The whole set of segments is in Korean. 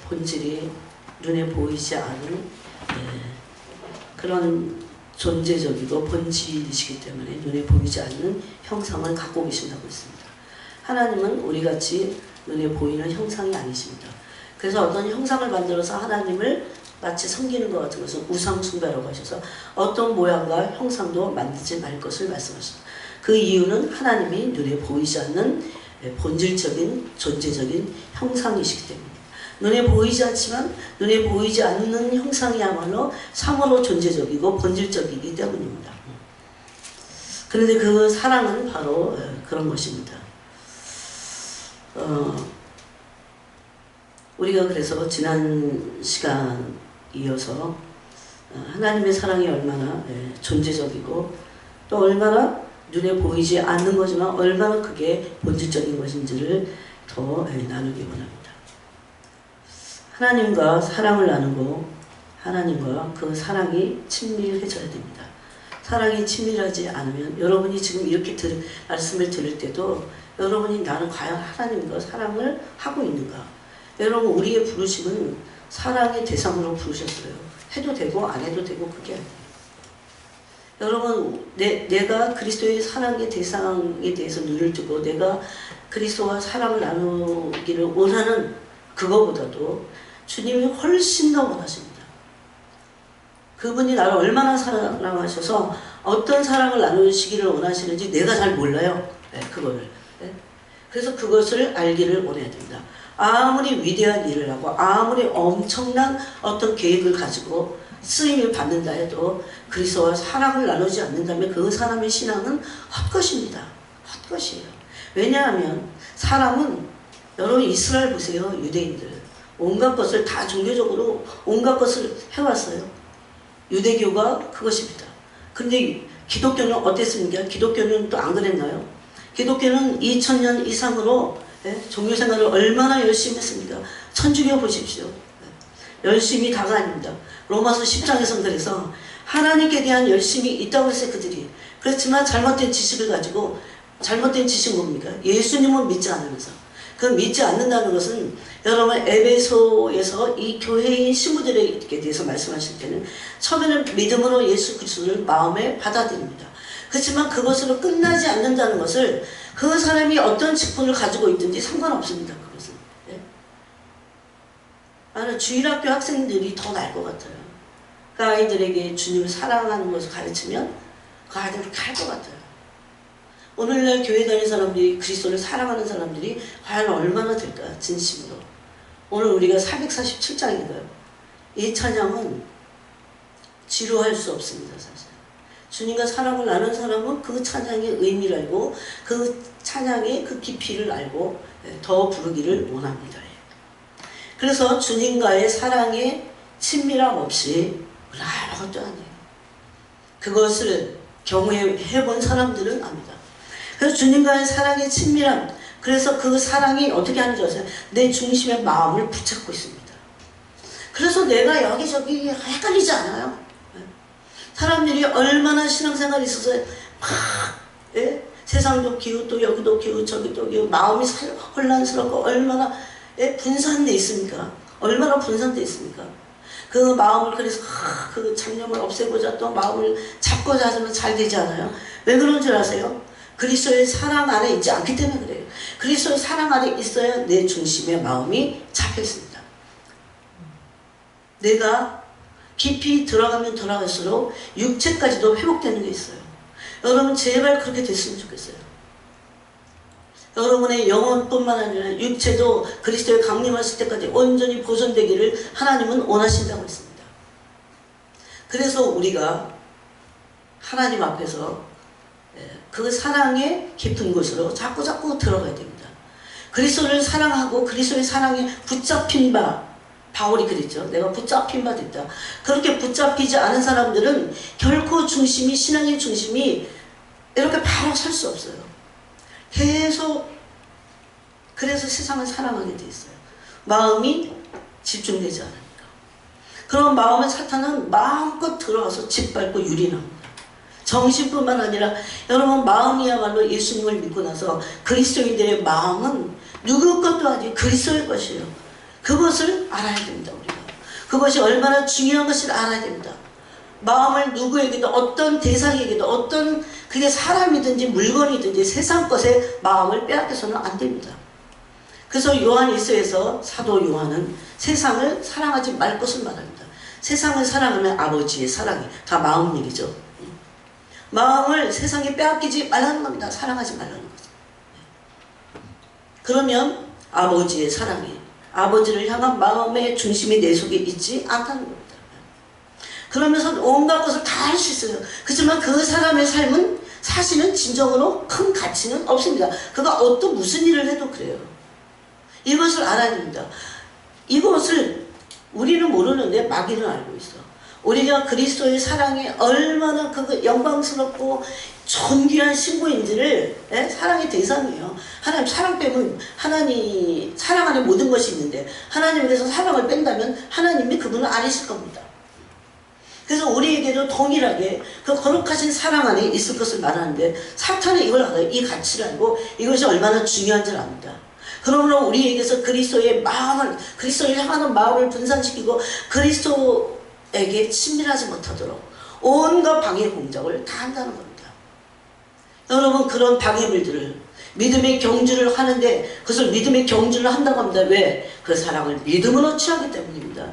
본질이 눈에 보이지 않은 그런 존재적이고 본질이시기 때문에 눈에 보이지 않는 형상을 갖고 계신다고 했습니다. 하나님은 우리같이 눈에 보이는 형상이 아니십니다. 그래서 어떤 형상을 만들어서 하나님을 마치 섬기는 것 같은 것은 우상숭배라고 하셔서 어떤 모양과 형상도 만들지 말 것을 말씀하십니다. 그 이유는 하나님이 눈에 보이지 않는 본질적인 존재적인 형상이시기 때문입니다. 눈에 보이지 않지만 눈에 보이지 않는 형상이야말로 참으로 존재적이고 본질적이기 때문입니다. 그런데 그 사랑은 바로 그런 것입니다. 우리가 그래서 지난 시간 이어서 하나님의 사랑이 얼마나 존재적이고 또 얼마나 눈에 보이지 않는 거지만 얼마나 그게 본질적인 것인지를 더 나누기 원합니다. 하나님과 사랑을 나누고 하나님과 그 사랑이 친밀해져야 됩니다. 사랑이 친밀하지 않으면 여러분이 지금 이렇게 말씀을 들을 때도 여러분이 나는 과연 하나님과 사랑을 하고 있는가? 여러분 우리의 부르심은 사랑의 대상으로 부르셨어요. 해도 되고 안 해도 되고 그게 아니에요. 여러분 내가 그리스도의 사랑의 대상에 대해서 눈을 뜨고 내가 그리스도와 사랑을 나누기를 원하는 그거보다도 주님이 훨씬 더 원하십니다. 그분이 나를 얼마나 사랑하셔서 어떤 사랑을 나누시기를 원하시는지 내가 잘 몰라요. 그거를. 그래서 그것을 알기를 원해야 됩니다. 아무리 위대한 일을 하고 아무리 엄청난 어떤 계획을 가지고 쓰임을 받는다 해도 그리스도와 사랑을 나누지 않는다면 그 사람의 신앙은 헛것입니다. 헛것이에요. 왜냐하면 사람은 여러분 이스라엘 보세요. 유대인들 온갖 것을 다 종교적으로 온갖 것을 해왔어요. 유대교가 그것입니다. 근데 기독교는 어땠습니까? 기독교는 또 안 그랬나요? 기독교는 2000년 이상으로 종교생활을 얼마나 열심히 했습니까? 천주교 보십시오. 열심히 다가 아닙니다. 로마서 10장에서는 그래서 하나님께 대한 열심이 있다고 했어요. 그들이. 그렇지만 잘못된 지식을 가지고 잘못된 지식은 뭡니까? 예수님은 믿지 않으면서 그 믿지 않는다는 것은 여러분 에베소에서 이 교회인 신부들에게 대해서 말씀하실 때는 처음에는 믿음으로 예수 그리스도를 마음에 받아들입니다. 그렇지만 그것으로 끝나지 않는다는 것을 그 사람이 어떤 직분을 가지고 있든지 상관없습니다. 그것은. 나는 주일학교 학생들이 더 나을 것 같아요. 그 아이들에게 주님을 사랑하는 것을 가르치면 그 아이들 그렇게 할 것 같아요. 오늘날 교회 다니는 사람들이 그리스도를 사랑하는 사람들이 과연 얼마나 될까 진심으로. 오늘 우리가 447장인가요? 이 찬양은 지루할 수 없습니다. 사실 주님과 사랑을 나눈 사람은 그 찬양의 의미를 알고 그 찬양의 그 깊이를 알고 더 부르기를 원합니다. 그래서 주님과의 사랑의 친밀함 없이 아무것도 아니에요. 그것을 경험해본 사람들은 압니다. 그래서 주님과의 사랑의 친밀함, 그래서 그 사랑이 어떻게 하는지 아세요? 내 중심의 마음을 붙잡고 있습니다. 그래서 내가 여기저기 헷갈리지 않아요. 사람들이 얼마나 신앙생활이 있어서 막 세상도 기웃도 여기도 기웃 저기도 기웃 마음이 혼란스럽고 얼마나 분산돼 있습니까? 얼마나 분산돼 있습니까? 그 마음을 그래서 그 잡념을 없애고자 또 마음을 잡고자 하지만 잘 되지 않아요. 왜 그런 줄 아세요? 그리스도의 사랑 안에 있지 않기 때문에 그래요. 그리스도의 사랑 안에 있어야 내 중심의 마음이 잡혀 있습니다. 내가 깊이 들어가면 들어갈수록 육체까지도 회복되는 게 있어요. 여러분 제발 그렇게 됐으면 좋겠어요. 여러분의 영혼뿐만 아니라 육체도 그리스도의 강림하실 때까지 온전히 보존되기를 하나님은 원하신다고 했습니다. 그래서 우리가 하나님 앞에서 그 사랑의 깊은 곳으로 자꾸 들어가야 됩니다. 그리스도를 사랑하고 그리스도의 사랑에 붙잡힌 바, 바울이 그랬죠. 내가 붙잡힌 바 됐다. 그렇게 붙잡히지 않은 사람들은 결코 중심이, 신앙의 중심이 이렇게 바로 설 수 없어요. 계속 그래서 세상을 사랑하게 돼 있어요. 마음이 집중되지 않으니까. 그런 마음의 사탄은 마음껏 들어가서 짓밟고 유린합니다. 정신뿐만 아니라 여러분 마음이야말로 예수님을 믿고 나서 그리스도인들의 마음은 누구 것도 아니고 그리스도의 것이에요. 그것을 알아야 됩니다. 우리가 그것이 얼마나 중요한 것을 알아야 됩니다. 마음을 누구에게도 어떤 대상에게도 어떤 그게 사람이든지 물건이든지 세상 것에 마음을 빼앗겨서는 안 됩니다. 그래서 요한 1서에서 사도 요한은 세상을 사랑하지 말 것을 말합니다. 세상을 사랑하면 아버지의 사랑이 다 마음 얘기죠. 마음을 세상에 빼앗기지 말라는 겁니다. 사랑하지 말라는 거죠. 그러면 아버지의 사랑이 아버지를 향한 마음의 중심이 내 속에 있지 않다는 겁니다. 그러면서 온갖 것을 다 할 수 있어요. 그렇지만 그 사람의 삶은 사실은 진정으로 큰 가치는 없습니다. 그가 어떤 무슨 일을 해도 그래요. 이것을 알아야 됩니다. 이것을 우리는 모르는데 마귀는 알고 있어. 우리가 그리스도의 사랑이 얼마나 그 영광스럽고 존귀한 신부인지를 사랑의 대상이에요. 하나님 사랑 빼면 하나님 사랑 안에 모든 것이 있는데 하나님께서 사랑을 뺀다면 하나님이 그분을 아니실 겁니다. 그래서 우리에게도 동일하게 그 거룩하신 사랑 안에 있을 것을 말하는데 사탄은 이걸 알아요. 이 가치를 알고 이것이 얼마나 중요한지를 압니다. 그러므로 우리에게서 그리스도의 마음을 그리스도를 향하는 마음을 분산시키고 그리스도에게 친밀하지 못하도록 온갖 방해 공작을 다 한다는 겁니다. 여러분 그런 방해물들을 믿음의 경주를 하는데 그것을 믿음의 경주를 한다고 합니다. 왜? 그 사랑을 믿음으로 취하기 때문입니다.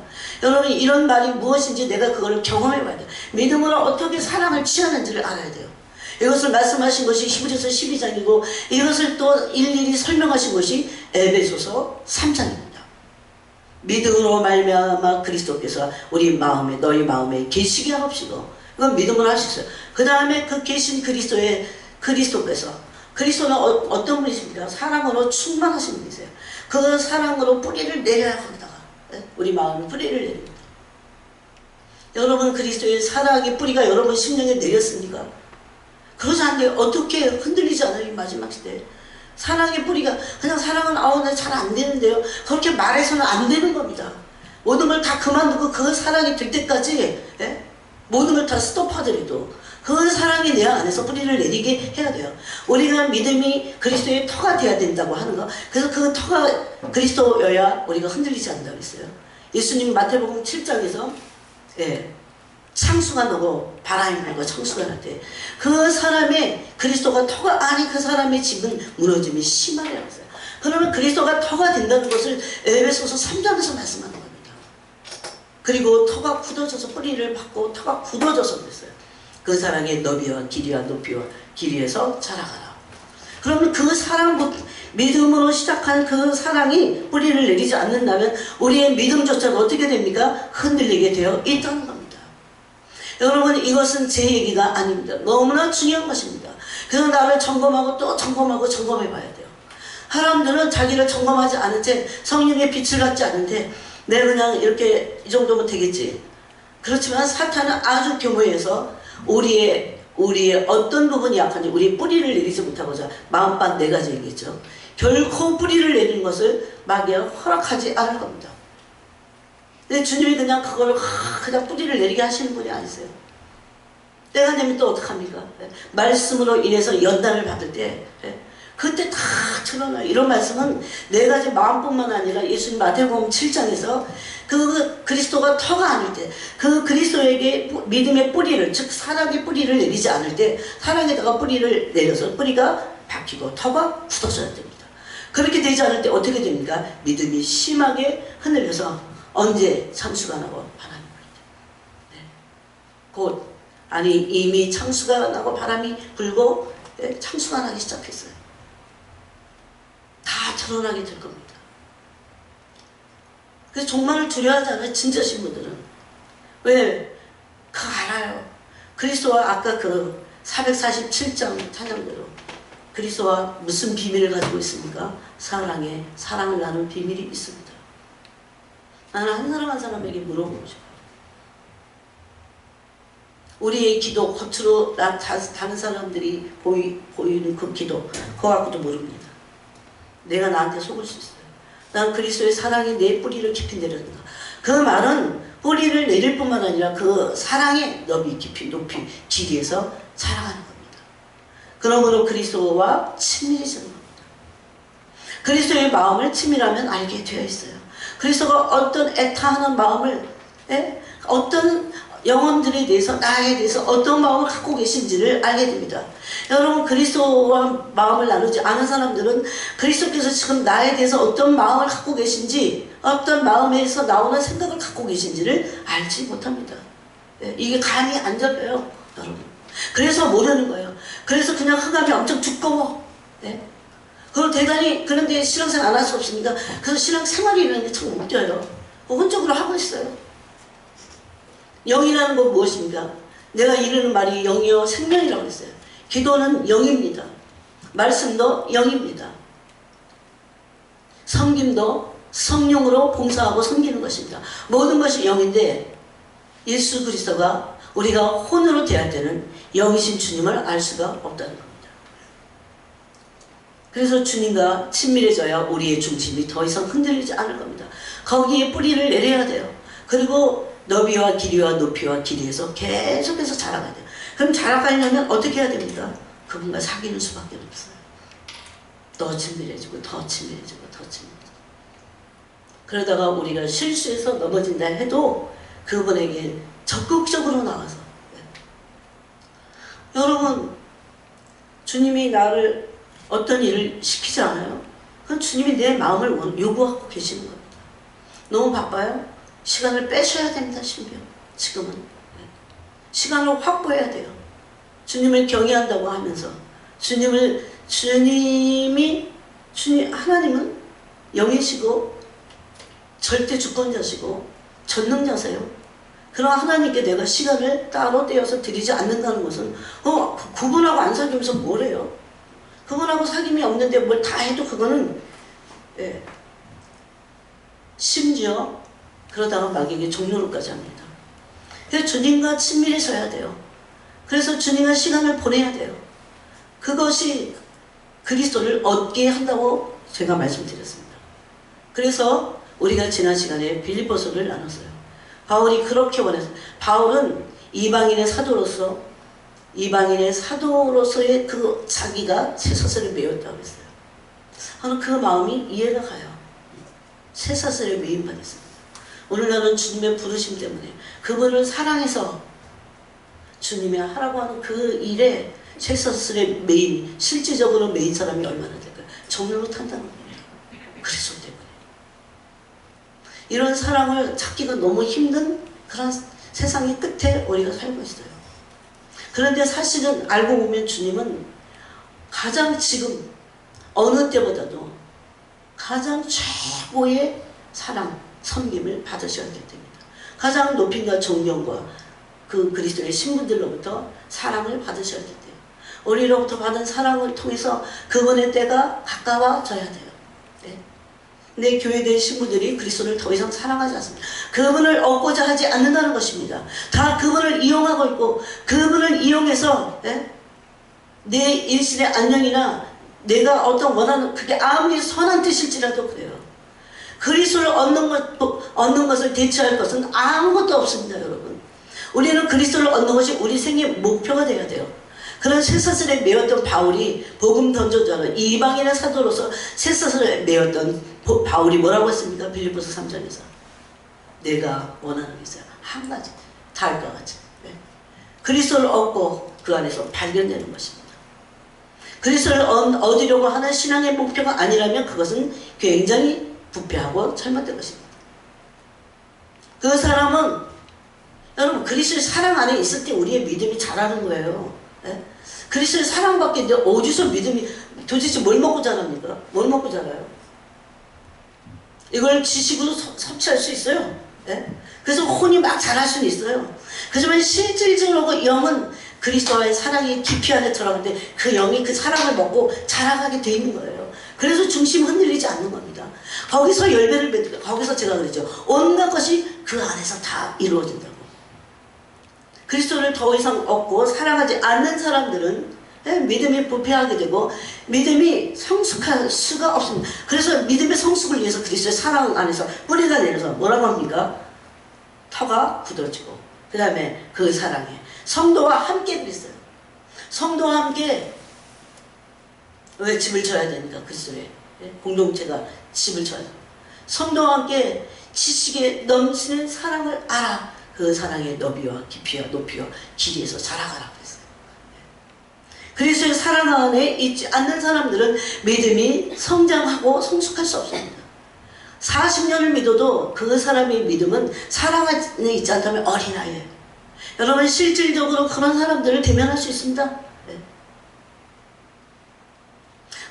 여러분 이런 말이 무엇인지 내가 그걸 경험해 봐야 돼요. 믿음으로 어떻게 사랑을 취하는지를 알아야 돼요. 이것을 말씀하신 것이 히브리서 12장이고 이것을 또 일일이 설명하신 것이 에베소서 3장입니다. 믿음으로 말미암아 그리스도께서 우리 마음에 너희 마음에 계시게 하옵시고 이건 믿음으로 할 수 있어요. 그 다음에 그 계신 그리스도께서 그리스도는 어떤 분이십니까? 사랑으로 충만하신 분이세요. 그 사랑으로 뿌리를 내려야 합니다. 우리 마음에 뿌리를 내립니다. 여러분 그리스도의 사랑의 뿌리가 여러분 심령에 내렸습니까? 그러지 않는데 어떻게 흔들리지 않아요? 이 마지막 시대에 사랑의 뿌리가 그냥 사랑은 잘 안 되는데요. 그렇게 말해서는 안 되는 겁니다. 모든 걸 다 그만두고 그 사랑이 될 때까지 모든 걸 다 스톱하더라도 그 사랑이 내 안에서 뿌리를 내리게 해야 돼요. 우리가 믿음이 그리스도의 터가 돼야 된다고 하는 거. 그래서 그 터가 그리스도여야 우리가 흔들리지 않는다고 했어요. 예수님 마태복음 7장에서 창수가 나고 바람이 불고 창수가 날 때 그 사람의 그리스도가 터가 아닌 그 사람의 집은 무너짐이 심하다고 했어요. 그러면 그리스도가 터가 된다는 것을 에베소서 3장에서 말씀하는 겁니다. 그리고 터가 굳어져서 뿌리를 받고 터가 굳어져서 그랬어요. 그 사랑의 너비와 길이와 높이와 길이에서 자라가라. 그러면 그 사랑, 믿음으로 시작한 그 사랑이 뿌리를 내리지 않는다면 우리의 믿음조차도 어떻게 됩니까? 흔들리게 되어 있다는 겁니다. 여러분 이것은 제 얘기가 아닙니다. 너무나 중요한 것입니다. 그래서 나를 점검하고 또 점검하고 점검해 봐야 돼요. 사람들은 자기를 점검하지 않은 채 성령의 빛을 받지 않은 채 내가 그냥 이렇게 이 정도면 되겠지. 그렇지만 사탄은 아주 교묘해서 우리의 어떤 부분이 약한지 우리 뿌리를 내리지 못하고자 마음밭 4가지 얘기했죠. 결코 뿌리를 내리는 것을 마귀가 허락하지 않을 겁니다. 근데 주님이 그냥 그걸 그냥 뿌리를 내리게 하시는 분이 아니세요. 때가 되면 또 어떡합니까? 말씀으로 인해서 연단을 받을 때 그때 다 드러나요. 이런 말씀은 4가지 마음뿐만 아니라 예수님 마태복음 7장에서 그 그리스도가 터가 아닐 때 그 그리스도에게 믿음의 뿌리를 즉 사랑의 뿌리를 내리지 않을 때 사랑에다가 뿌리를 내려서 뿌리가 박히고 터가 굳어져야 됩니다. 그렇게 되지 않을 때 어떻게 됩니까? 믿음이 심하게 흔들려서 언제 창수가 나고 바람이 불 때 이미 창수가 나고 바람이 불고 창수가 나기 시작했어요. 다 드러나게 될 겁니다. 그래서 종말을 두려워하지 않아요. 진짜신 분들은. 왜? 그거 알아요. 그리스도와 아까 그 447장 찬양대로 그리스도와 무슨 비밀을 가지고 있습니까? 사랑을 나눈 비밀이 있습니다. 나는 한 사람 한 사람에게 물어보고 싶어요. 우리의 기도 겉으로 다른 사람들이 보이는 그 기도 그거 갖고도 모릅니다. 내가 나한테 속을 수 있어요. 난 그리스도의 사랑이 내 뿌리를 깊이 내렸는가. 그 말은 뿌리를 내릴 뿐만 아니라 그 사랑의 너비, 깊이, 높이, 길이에서 자라가는 겁니다. 그러므로 그리스도와 친밀해지는 겁니다. 그리스도의 마음을 친밀하면 알게 되어 있어요. 그리스도가 어떤 애타하는 마음을, 예? 어떤 영혼들에 대해서, 나에 대해서 어떤 마음을 갖고 계신지를 알게 됩니다. 여러분, 그리스도와 마음을 나누지 않은 사람들은 그리스도께서 지금 나에 대해서 어떤 마음을 갖고 계신지, 어떤 마음에서 나오는 생각을 갖고 계신지를 알지 못합니다. 예? 이게 간이 안 잡혀요, 여러분. 그래서 모르는 거예요. 그래서 그냥 흑암이 엄청 두꺼워. 예? 그걸 대단히, 그런데 신앙생활 안 할 수 없습니다. 그래서 신앙생활이라는 게 참 웃겨요. 혼적으로 하고 있어요. 영이라는 건 무엇입니까? 내가 이르는 말이 영이요 생명이라고 했어요. 기도는 영입니다. 말씀도 영입니다. 섬김도 성령으로 봉사하고 섬기는 것입니다. 모든 것이 영인데 예수 그리스도가 우리가 혼으로 대할 때는 영이신 주님을 알 수가 없다는 겁니다. 그래서 주님과 친밀해져야 우리의 중심이 더 이상 흔들리지 않을 겁니다. 거기에 뿌리를 내려야 돼요. 그리고 너비와 길이와 높이와 길이에서 계속해서 자라가야 돼요. 그럼 자라가려면 어떻게 해야 됩니까? 그분과 사귀는 수밖에 없어요. 더 친밀해지고 더 친밀해지고 더 친밀해지고. 그러다가 우리가 실수해서 넘어진다 해도 그분에게 적극적으로 나가서, 여러분, 주님이 나를 어떤 일을 시키지 않아요? 그건 주님이 내 마음을 요구하고 계시는 겁니다. 너무 바빠요? 시간을 빼셔야 됩니다. 신병. 지금은 시간을 확보해야 돼요. 주님을 경외한다고 하면서 하나님은 영이시고 절대 주권자시고 전능자세요. 그럼 하나님께 내가 시간을 따로 떼어서 드리지 않는다는 것은 그분하고 안 사귀면서 뭘 해요? 그분하고 사귐이 없는데 뭘 다 해도 그거는, 예, 심지어 그러다가 마귀에게 종료로까지 합니다. 그래서 주님과 친밀해져야 돼요. 그래서 주님과 시간을 보내야 돼요. 그것이 그리스도를 얻게 한다고 제가 말씀드렸습니다. 그래서 우리가 지난 시간에 빌립보서를 나눴어요. 바울이 그렇게 원해서, 바울은 이방인의 사도로서의 그 자기가 쇠사슬에 매였다고 했어요. 저는 그 마음이 이해가 가요. 쇠사슬에 매인 받았습니다. 오늘날은 주님의 부르심 때문에 그분을 사랑해서 주님이 하라고 하는 그 일에 쇠사슬에 매인, 실질적으로 매인 사람이 얼마나 될까요? 정을 못한다는 거예요. 그리스도 때문에. 이런 사랑을 찾기가 너무 힘든 그런 세상의 끝에 우리가 살고 있어요. 그런데 사실은 알고 보면 주님은 가장 지금 어느 때보다도 가장 최고의 사랑, 섬김을 받으셔야 됩니다. 가장 높임과 존경과 그 그리스도의 신분들로부터 사랑을 받으셔야 돼요. 우리로부터 받은 사랑을 통해서 그분의 때가 가까워져야 돼요. 네. 내 교회된 신부들이 그리스도를 더 이상 사랑하지 않습니다. 그분을 얻고자 하지 않는다는 것입니다. 다 그분을 이용하고 있고 그분을 이용해서, 네? 내 일신의 안녕이나 내가 어떤 원하는, 그게 아무리 선한 뜻일지라도 그래요. 그리스도를 얻는 것을 대체할 것은 아무것도 없습니다. 여러분, 우리는 그리스도를 얻는 것이 우리 생의 목표가 되어야 돼요. 그런 쇠사슬에 매였던 바울이 복음 던져주는 이방인의 사도로서 쇠사슬에 매였던 바울이 뭐라고 했습니까? 빌립보서 3장에서 내가 원하는 게 있어요. 한 가지, 달과 같이, 네. 그리스도를 얻고 그 안에서 발견되는 것입니다. 그리스도를 얻으려고 하는 신앙의 목표가 아니라면 그것은 굉장히 부패하고 잘못된 것입니다. 그 사람은, 여러분, 그리스도의 사랑 안에 있을 때 우리의 믿음이 자라는 거예요. 네? 그리스도의 사랑밖에 이제 어디서 믿음이, 도대체 뭘 먹고 자랍니까? 뭘 먹고 자라요? 이걸 지식으로 섭취할 수 있어요. 네? 그래서 혼이 막 자랄 수는 있어요. 그렇지만 실질적으로 영은 그리스도와의 사랑이 깊이 안에 들어가는데 그 영이 그 사랑을 먹고 자라가게 돼 있는 거예요. 그래서 중심 흔들리지 않는 겁니다. 거기서 열매를 맺고, 거기서 제가 그랬죠. 온갖 것이 그 안에서 다 이루어진다고. 그리스도를 더 이상 얻고 사랑하지 않는 사람들은 믿음이 부패하게 되고 믿음이 성숙할 수가 없습니다. 그래서 믿음의 성숙을 위해서 그리스도의 사랑 안에서 뿌리가 내려서 뭐라고 합니까? 터가 굳어지고 그 다음에 그 사랑에 성도와 함께 그랬어요. 성도와 함께 왜 집을 져야 됩니까? 그리스도의 공동체가 집을 져야 됩니다. 성도와 함께 지식에 넘치는 사랑을 알아. 그 사랑의 너비와 깊이와 높이와 길이에서 자라가라 그랬어요. 그리스도의 사랑 안에 있지 않는 사람들은 믿음이 성장하고 성숙할 수 없습니다. 40년을 믿어도 그 사람의 믿음은 사랑 안에 있지 않다면 어린아이예요. 여러분 실질적으로 그런 사람들을 대면할 수 있습니다. 네.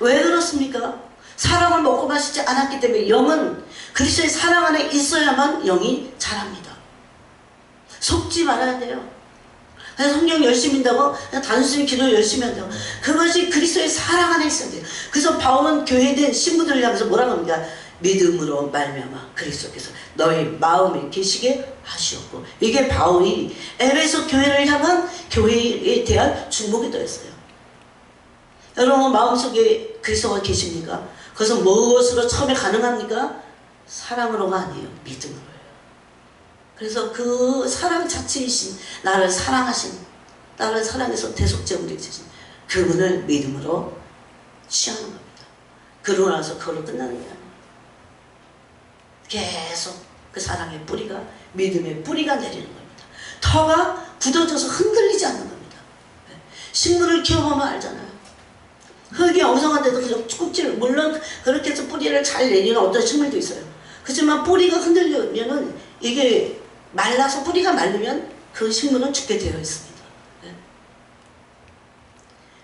왜 그렇습니까? 사랑을 먹고 마시지 않았기 때문에. 영은 그리스도의 사랑 안에 있어야만 영이 자랍니다. 속지 말아야 돼요. 그래서 성경 열심히 한다고 그냥 단순히 기도 열심히 한다고. 그것이 그리스도의 사랑 안에 있어야 돼요. 그래서 바울은 교회된 신부들을 향해서 뭐라고 합니까? 믿음으로 말미암아 그리스도께서 너희 마음에 계시게 하시었고. 이게 바울이 에베소 교회를 향한 교회에 대한 중복이 되었어요. 여러분 마음속에 그리스도가 계십니까? 그것은 무엇으로 처음에 가능합니까? 사랑으로가 아니에요. 믿음으로예요. 그래서 그 사랑 자체이신 나를 사랑하신, 나를 사랑해서 대속제물이 되신 그분을 믿음으로 취하는 겁니다. 그러고 나서 그걸로 끝나는 게 아니에요. 계속 그 사랑의 뿌리가, 믿음의 뿌리가 내리는 겁니다. 터가 굳어져서 흔들리지 않는 겁니다. 식물을 키워보면 알잖아요. 흙이 엉성한데도 그냥 꾹질, 물론 그렇게 해서 뿌리를 잘 내리는 어떤 식물도 있어요. 그렇지만 뿌리가 흔들리면은 이게 말라서, 뿌리가 말리면 그 식물은 죽게 되어 있습니다.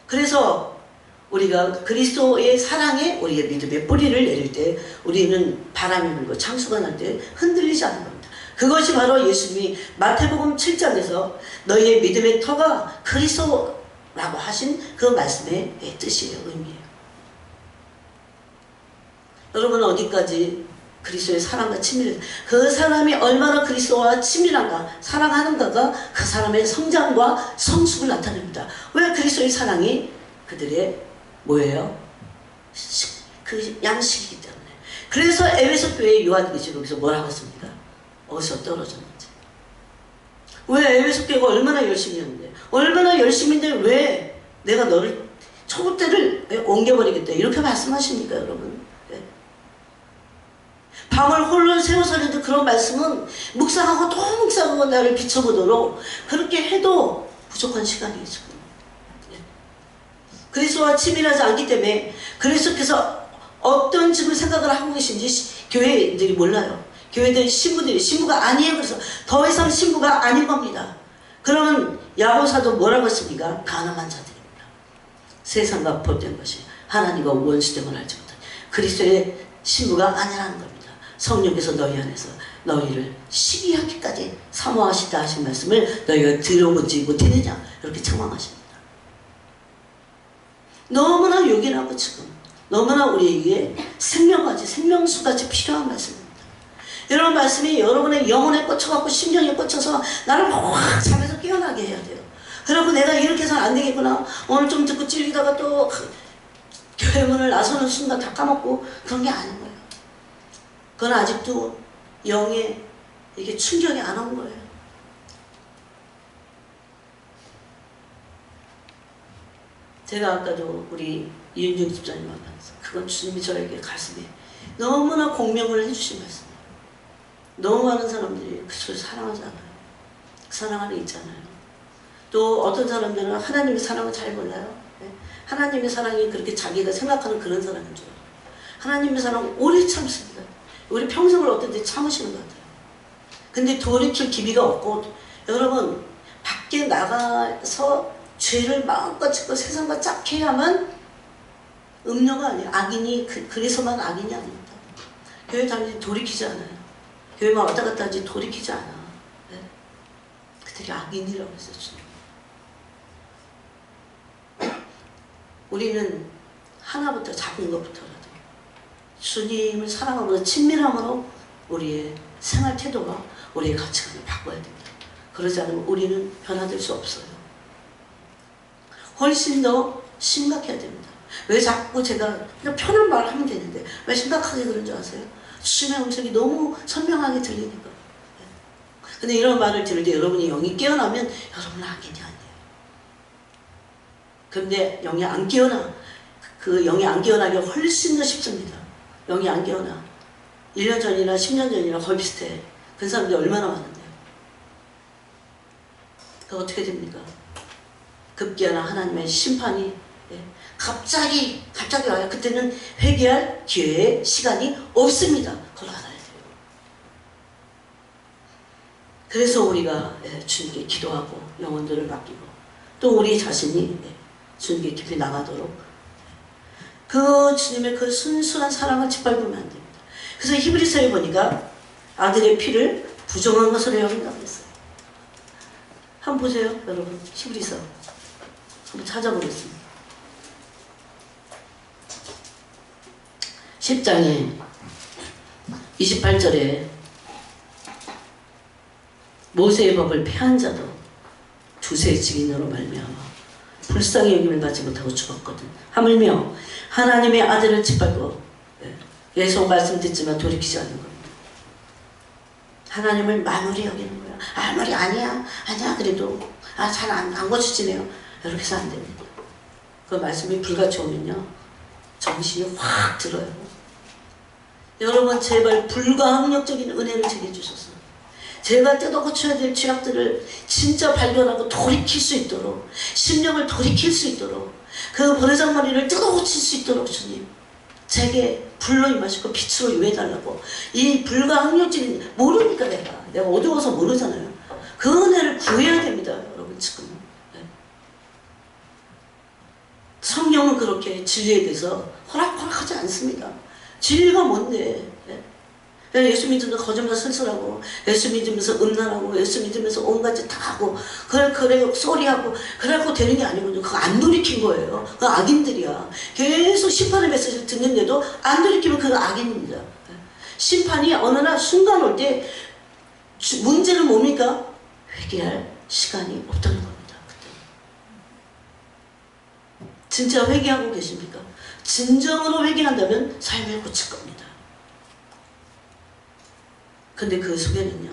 그래서 우리가 그리스도의 사랑에 우리의 믿음의 뿌리를 내릴 때 우리는 바람이 불고 창수가 날 때 흔들리지 않는 겁니다. 그것이 바로 예수님이 마태복음 7장에서 너희의 믿음의 터가 그리스도라고 하신 그 말씀의 뜻이에요. 의미예요. 여러분 어디까지 그리스도의 사랑과 친밀해, 그 사람이 얼마나 그리스도와 친밀한가, 사랑하는가가 그 사람의 성장과 성숙을 나타냅니다. 왜? 그리스도의 사랑이 그들의 뭐예요? 그 양식이기 때문에. 그래서 에베소 교회 요한계시록에서 뭐라고 했습니까? 어디서 떨어졌는지. 왜? 에베소 교회가 얼마나 열심히 했는데, 얼마나 열심히 했는데 왜 내가 너를 초보 때를 옮겨버리겠다 이렇게 말씀하십니까 여러분? 밤을 홀로 새워서라도 그런 말씀은 묵상하고 또 묵상하고 나를 비춰보도록 그렇게 해도 부족한 시간이 있을 겁니다. 그리스도와 친밀하지 않기 때문에 그리스도께서 어떤 지금 생각을 하고 계신지 교회들이 몰라요. 교회들 신부가 아니에요. 그래서 더 이상 신부가 아닌 겁니다. 그러면 야고사도 뭐라고 했습니까? 가늠한 자들입니다. 세상과 법된 것이 하나님과 원수됨을 알지 못한 그리스도의 신부가 아니라는 겁니다. 성령께서 너희 안에서 너희를 시기하기까지 사모하시다 하신 말씀을 너희가 들어보지 못했느냐 이렇게 책망하십니다. 너무나 요긴하고 지금 너무나 우리에게 생명까지 생명수같이 필요한 말씀입니다. 이런 말씀이 여러분의 영혼에 꽂혀갖고 심령에 꽂혀서 나를 확 잠에서 깨어나게 해야 돼요. 그리고 내가 이렇게 해서는 안 되겠구나, 오늘 좀 듣고 찔리다가 또 교회 문을 나서는 순간 다 까먹고 그런 게 아닌 거예요. 그건 아직도 영에 이게 충격이 안 온 거예요. 제가 아까도 우리 이은중 집사님 만나서 그건 주님이 저에게 가슴에 너무나 공명을 해주신 말씀이에요. 너무 많은 사람들이 그 소리 사랑하지 않아요. 그 사랑 안에 있잖아요. 또 어떤 사람들은 하나님의 사랑을 잘 몰라요. 하나님의 사랑이 그렇게 자기가 생각하는 그런 사랑인 줄 알아요. 하나님의 사랑은 오래 참습니다. 우리 평생을 어떤 데 참으시는 것 같아요. 근데 돌이킬 기미가 없고, 여러분 밖에 나가서 죄를 마음껏 짓고 세상과 짝해야만 음료가 아니에요. 악인이 그래서만 악인이 아닙니다. 교회 다니지 돌이키지 않아요. 교회만 왔다 갔다 하지 돌이키지 않아. 네? 그들이 악인이라고 했어요. 주님. 우리는 하나부터 작은 것부터라도 주님을 사랑함으로 친밀함으로 우리의 생활 태도가, 우리의 가치관을 바꿔야 됩니다. 그러지 않으면 우리는 변화될 수 없어요. 훨씬 더 심각해야 됩니다. 왜 자꾸 제가 그냥 편한 말을 하면 되는데 왜 심각하게 그런 줄 아세요? 주님의 음성이 너무 선명하게 들리니까. 근데 이런 말을 들을 때 여러분이 영이 깨어나면 여러분은 악인이 아니에요. 근데 영이 안 깨어나, 그 영이 안 깨어나기 훨씬 더 쉽습니다. 영이 안 깨어나. 1년 전이나 10년 전이나 거의 비슷해. 그 사람들이 얼마나 많은데요. 그 어떻게 됩니까? 급기야나 하나님의 심판이 갑자기 와요. 그때는 회개할 기회에 시간이 없습니다. 그걸 알아야 돼요. 그래서 우리가 주님께 기도하고 영혼들을 맡기고 또 우리 자신이 주님께 깊이 나가도록 그 주님의 그 순수한 사랑을 짓밟으면 안 됩니다. 그래서 히브리서에 보니까 아들의 피를 부정한 것으로 여긴다고 했어요. 한번 보세요, 여러분. 히브리서 한번 찾아보겠습니다. 10장에 28절에 모세의 법을 폐한 자도 두세 증인으로 말미암아 불쌍히 여김을 받지 못하고 죽었거든. 하물며 하나님의 아들을 짓밟고 계속 말씀드렸지만 돌이키지 않는 겁니다. 하나님을 만월히 여기는 거야. 말이 아니야 그래도 잘 안 고쳐지네요. 이렇게 해서 안 됩니다. 그 말씀이 불같이 오면요 정신이 확 들어요. 여러분 제발 불가항력적인 은혜를 제게 주셔서 제가 뜯어 고쳐야 될 죄악들을 진짜 발견하고 돌이킬 수 있도록 심령을 돌이킬 수 있도록 그 버르장머리를 뜯어 고칠 수 있도록 주님 제게 불로 임하시고 빛으로 임해달라고. 이 불가항력적인 모르니까 내가 어두워서 모르잖아요. 그 은혜를 구해야 됩니다. 여러분 지금 성경은 그렇게 진리에 대해서 허락하지 않습니다. 진리가 뭔데? 예수 믿으면서 거짓말 슬슬하고 예수 믿으면서 음란하고 예수 믿으면서 온갖 짓 다 하고 그래 소리하고 그래갖고 되는 게 아니거든요. 그거 안 돌이킨 거예요. 그거 악인들이야. 계속 심판의 메시지를 듣는데도 안 돌이키면 그거 악인입니다. 심판이 어느 날 순간 올 때 문제는 뭡니까? 회개할 시간이 없다는 겁니다. 그때. 진짜 회개하고 계십니까? 진정으로 회개한다면 삶을 고칠 겁니다. 근데 그 속에는요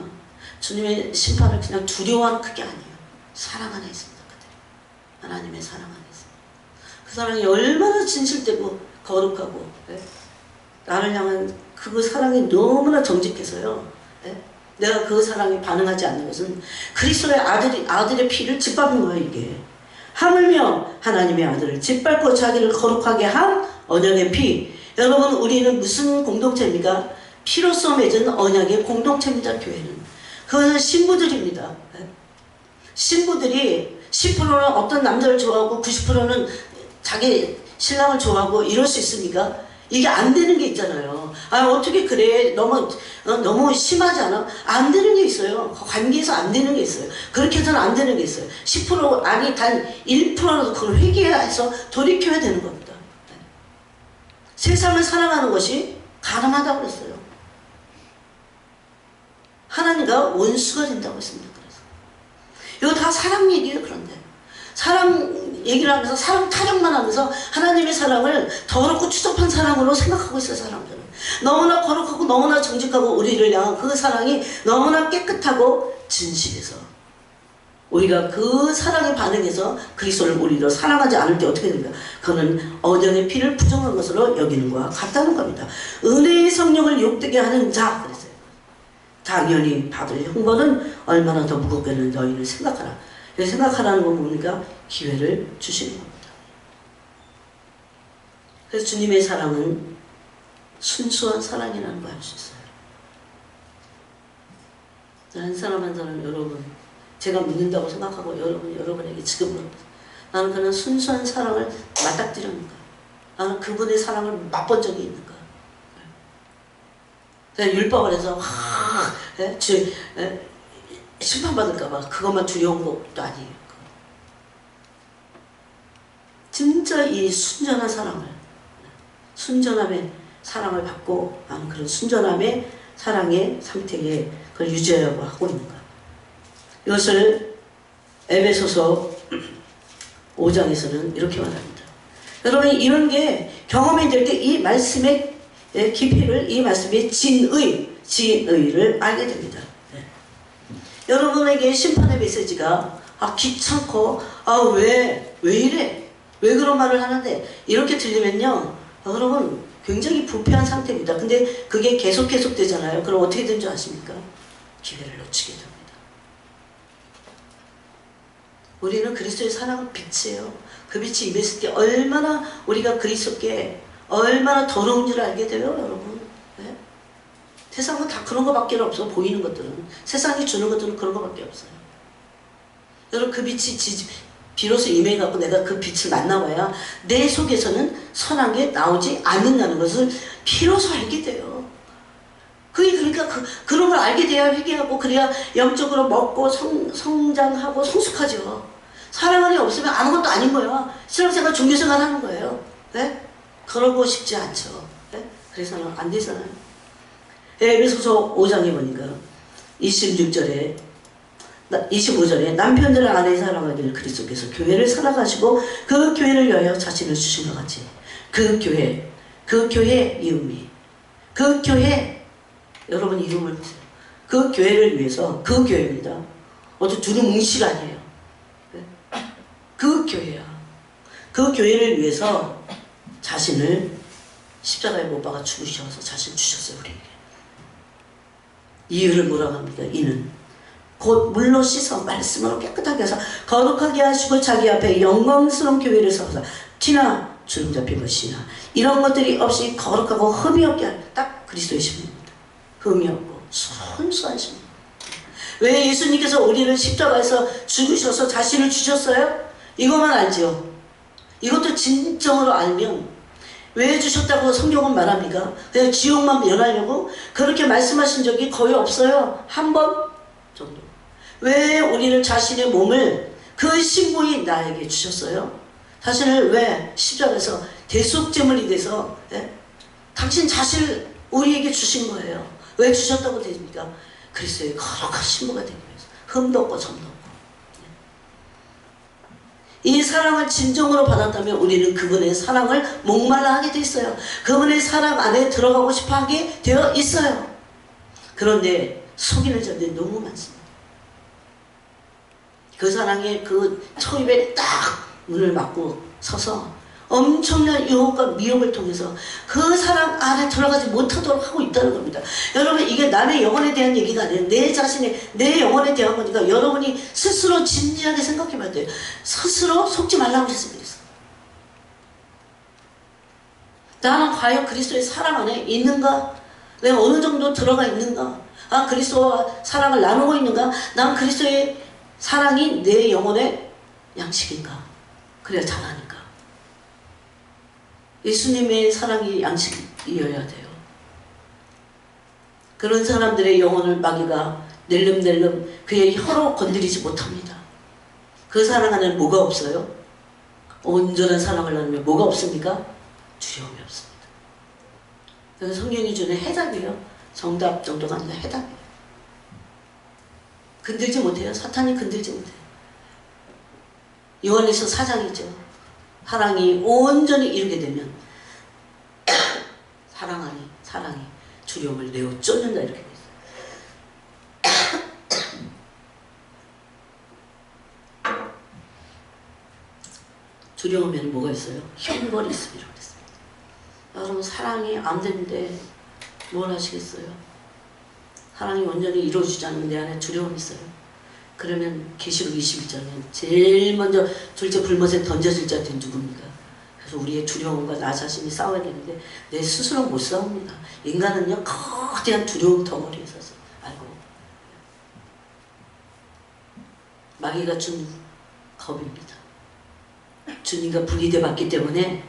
주님의 심판을 그냥 두려워하는 그게 아니에요. 사랑 안에 있습니다. 그때. 하나님의 사랑 안에 있습니다. 그 사랑이 얼마나 진실되고 거룩하고 나를 향한 그 사랑이 너무나 정직해서요 내가 그 사랑에 반응하지 않는 것은 그리스도의 아들의 피를 짓밟은 거예요. 이게 하물며 하나님의 아들을 짓밟고 자기를 거룩하게 한 언약의 피. 여러분 우리는 무슨 공동체입니까? 피로써 맺은 언약의 공동체입니다. 교회는. 그거는 신부들입니다. 신부들이 10%는 어떤 남자를 좋아하고 90%는 자기 신랑을 좋아하고 이럴 수 있습니까? 이게 안 되는 게 있잖아요. 어떻게 그래? 너무 심하지 않아? 안 되는 게 있어요. 관계에서 안 되는 게 있어요. 그렇게 해서는 안 되는 게 있어요. 10% 아니 단 1%라도 그걸 회개해서 돌이켜야 되는 겁니다. 세상을 사랑하는 것이 가능하다고 그랬어요. 하나님과 원수가 된다고 했습니다. 그래서 이거 다 사랑 얘기예요. 그런데 사랑 얘기를 하면서 사랑 타령만 하면서 하나님의 사랑을 더럽고 추접한 사랑으로 생각하고 있어요. 사람들은 너무나 거룩하고 너무나 정직하고 우리를 향한 그 사랑이 너무나 깨끗하고 진실해서 우리가 그 사랑에 반응해서 그리스도를 우리로 사랑하지 않을 때 어떻게 됩니까? 그거는 언약의 피를 부정한 것으로 여기는 것과 같다는 겁니다. 은혜의 성령을 욕되게 하는 자 그랬어요. 당연히 받을 형벌은 얼마나 더 무겁게는 너희를 생각하라. 생각하라는 건 뭡니까? 기회를 주시는 겁니다. 그래서 주님의 사랑은 순수한 사랑이라는 걸 알 수 있어요. 한 사람 한 사람 여러분 제가 믿는다고 생각하고 여러분에게 지금 나는 그런 순수한 사랑을 맞닥뜨렸는가? 나는 그분의 사랑을 맛본 적이 있는가? 그냥 율법을 해서 심판받을까봐 그것만 두려운 것도 아니에요. 진짜 이 순전한 사랑을 순전함의 사랑을 받고 나는 그런 순전함의 사랑의 상태에 그걸 유지하려고 하고 있는가? 이것을 에베소서 5장에서는 이렇게 말합니다. 여러분 이런 게 경험이 될 때 이 말씀의 깊이를 이 말씀의 진의를 알게 됩니다. 여러분에게 심판의 메시지가 귀찮고 왜 이래? 왜 그런 말을 하는데 이렇게 들리면요 여러분 굉장히 부패한 상태입니다. 근데 그게 계속 되잖아요. 그럼 어떻게 된 줄 아십니까? 기회를 놓치게 됩니다. 우리는 그리스도의 사랑은 빛이에요. 그 빛이 임했을 때 얼마나 우리가 그리스도께 얼마나 더러운 줄 알게 돼요, 여러분. 네? 세상은 다 그런 것밖에 없어. 보이는 것들은. 세상이 주는 것들은 그런 것밖에 없어요. 여러분, 그 빛이 비로소 임해갖고 내가 그 빛을 만나봐야 내 속에서는 선한 게 나오지 않는다는 것을 비로소 알게 돼요. 그러니까 그런 걸 알게 돼야 회개하고 그래야 영적으로 먹고 성장하고 성숙하죠. 사랑 안에 없으면 아무것도 아닌 거야. 신앙생활, 종교생활 하는 거예요. 네? 그러고 싶지 않죠. 네? 그래서는 안 되잖아요. 에베소서 5장에 보니까 25절에 남편들을 아내 사랑하기를 그리스도께서 교회를 사랑하시고 그 교회를 위하여 자신을 주신 것 같이 그 교회 이음이 그 교회 여러분 이름을 보세요. 그 교회를 위해서 그 교회입니다. 어떤 두루뭉실 아니에요. 그 교회야. 그 교회를 위해서 자신을 십자가에 못 박아 죽으셔서 자신 주셨어요. 우리에게. 이유를 뭐라고 합니까? 이는 곧 물로 씻어 말씀으로 깨끗하게 해서 거룩하게 하시고 자기 앞에 영광스러운 교회를 세워서 티나 주름 잡힌 것이나 이런 것들이 없이 거룩하고 흠이 없게 하는 딱 그리스도의 신입니다. 흠이 없고 순수한 신입니다. 왜 예수님께서 우리를 십자가에서 죽으셔서 자신을 주셨어요? 이것만 알죠. 이것도 진정으로 알면 왜 주셨다고 성경은 말합니까? 그냥 지옥만 면하려고 그렇게 말씀하신 적이 거의 없어요. 한 번 정도. 왜 우리를 자신의 몸을 그 신부인 나에게 주셨어요? 자신을 왜 십자가에서 대속제물이 돼서 당신 자신을 우리에게 주신 거예요. 왜 주셨다고 됩니까? 그리스도의 거룩한 신부가 되기 위해서. 흠도 없고 점도 없고. 이 사랑을 진정으로 받았다면 우리는 그분의 사랑을 목말라 하게 돼 있어요. 그분의 사랑 안에 들어가고 싶어 하게 되어 있어요. 그런데 속이는 자들이 너무 많습니다. 그 사랑의 그 초입에 딱 문을 막고 서서 엄청난 유혹과 미혹을 통해서 그 사랑 안에 들어가지 못하도록 하고 있다는 겁니다. 여러분, 이게 남의 영혼에 대한 얘기가 아니라 내 영혼에 대한 거니까 여러분이 스스로 진지하게 생각해 봐야 돼요. 스스로 속지 말라고 했습니다. 나는 과연 그리스도의 사랑 안에 있는가? 내가 어느 정도 들어가 있는가? 그리스도와 사랑을 나누고 있는가? 난 그리스도의 사랑이 내 영혼의 양식인가? 그래야 잘하니까. 예수님의 사랑이 양식이어야 돼요. 그런 사람들의 영혼을 마귀가 낼름낼름 그의 혀로 건드리지 못합니다. 그 사랑 안에는 뭐가 없어요? 온전한 사랑을 나누면 뭐가 없습니까? 두려움이 없습니다. 그래서 성경이 주는 해답이에요. 정답 정도가 아니라 해답이에요. 건들지 못해요. 사탄이 건들지 못해요. 요한에서 4장이죠. 사랑이 온전히 이루게 되면 사랑이 두려움을 내어 쫓는다 이렇게 돼 있어요. 두려우면 뭐가 있어요? 형벌이 있음이라고 그랬습니다. 여러분, 사랑이 안 되는데 뭘 하시겠어요? 사랑이 온전히 이루어지지 않으면 내 안에 두려움이 있어요. 그러면 계시록 21장에 제일 먼저 둘째 불못에 던져질 자들이 누굽니까? 그래서 우리의 두려움과 나 자신이 싸워야 되는데 내 스스로 못 싸웁니다. 인간은요 거대한 두려움 덩어리에 서서 알고 마귀가 준 겁입니다. 주님과 분리돼 봤기 때문에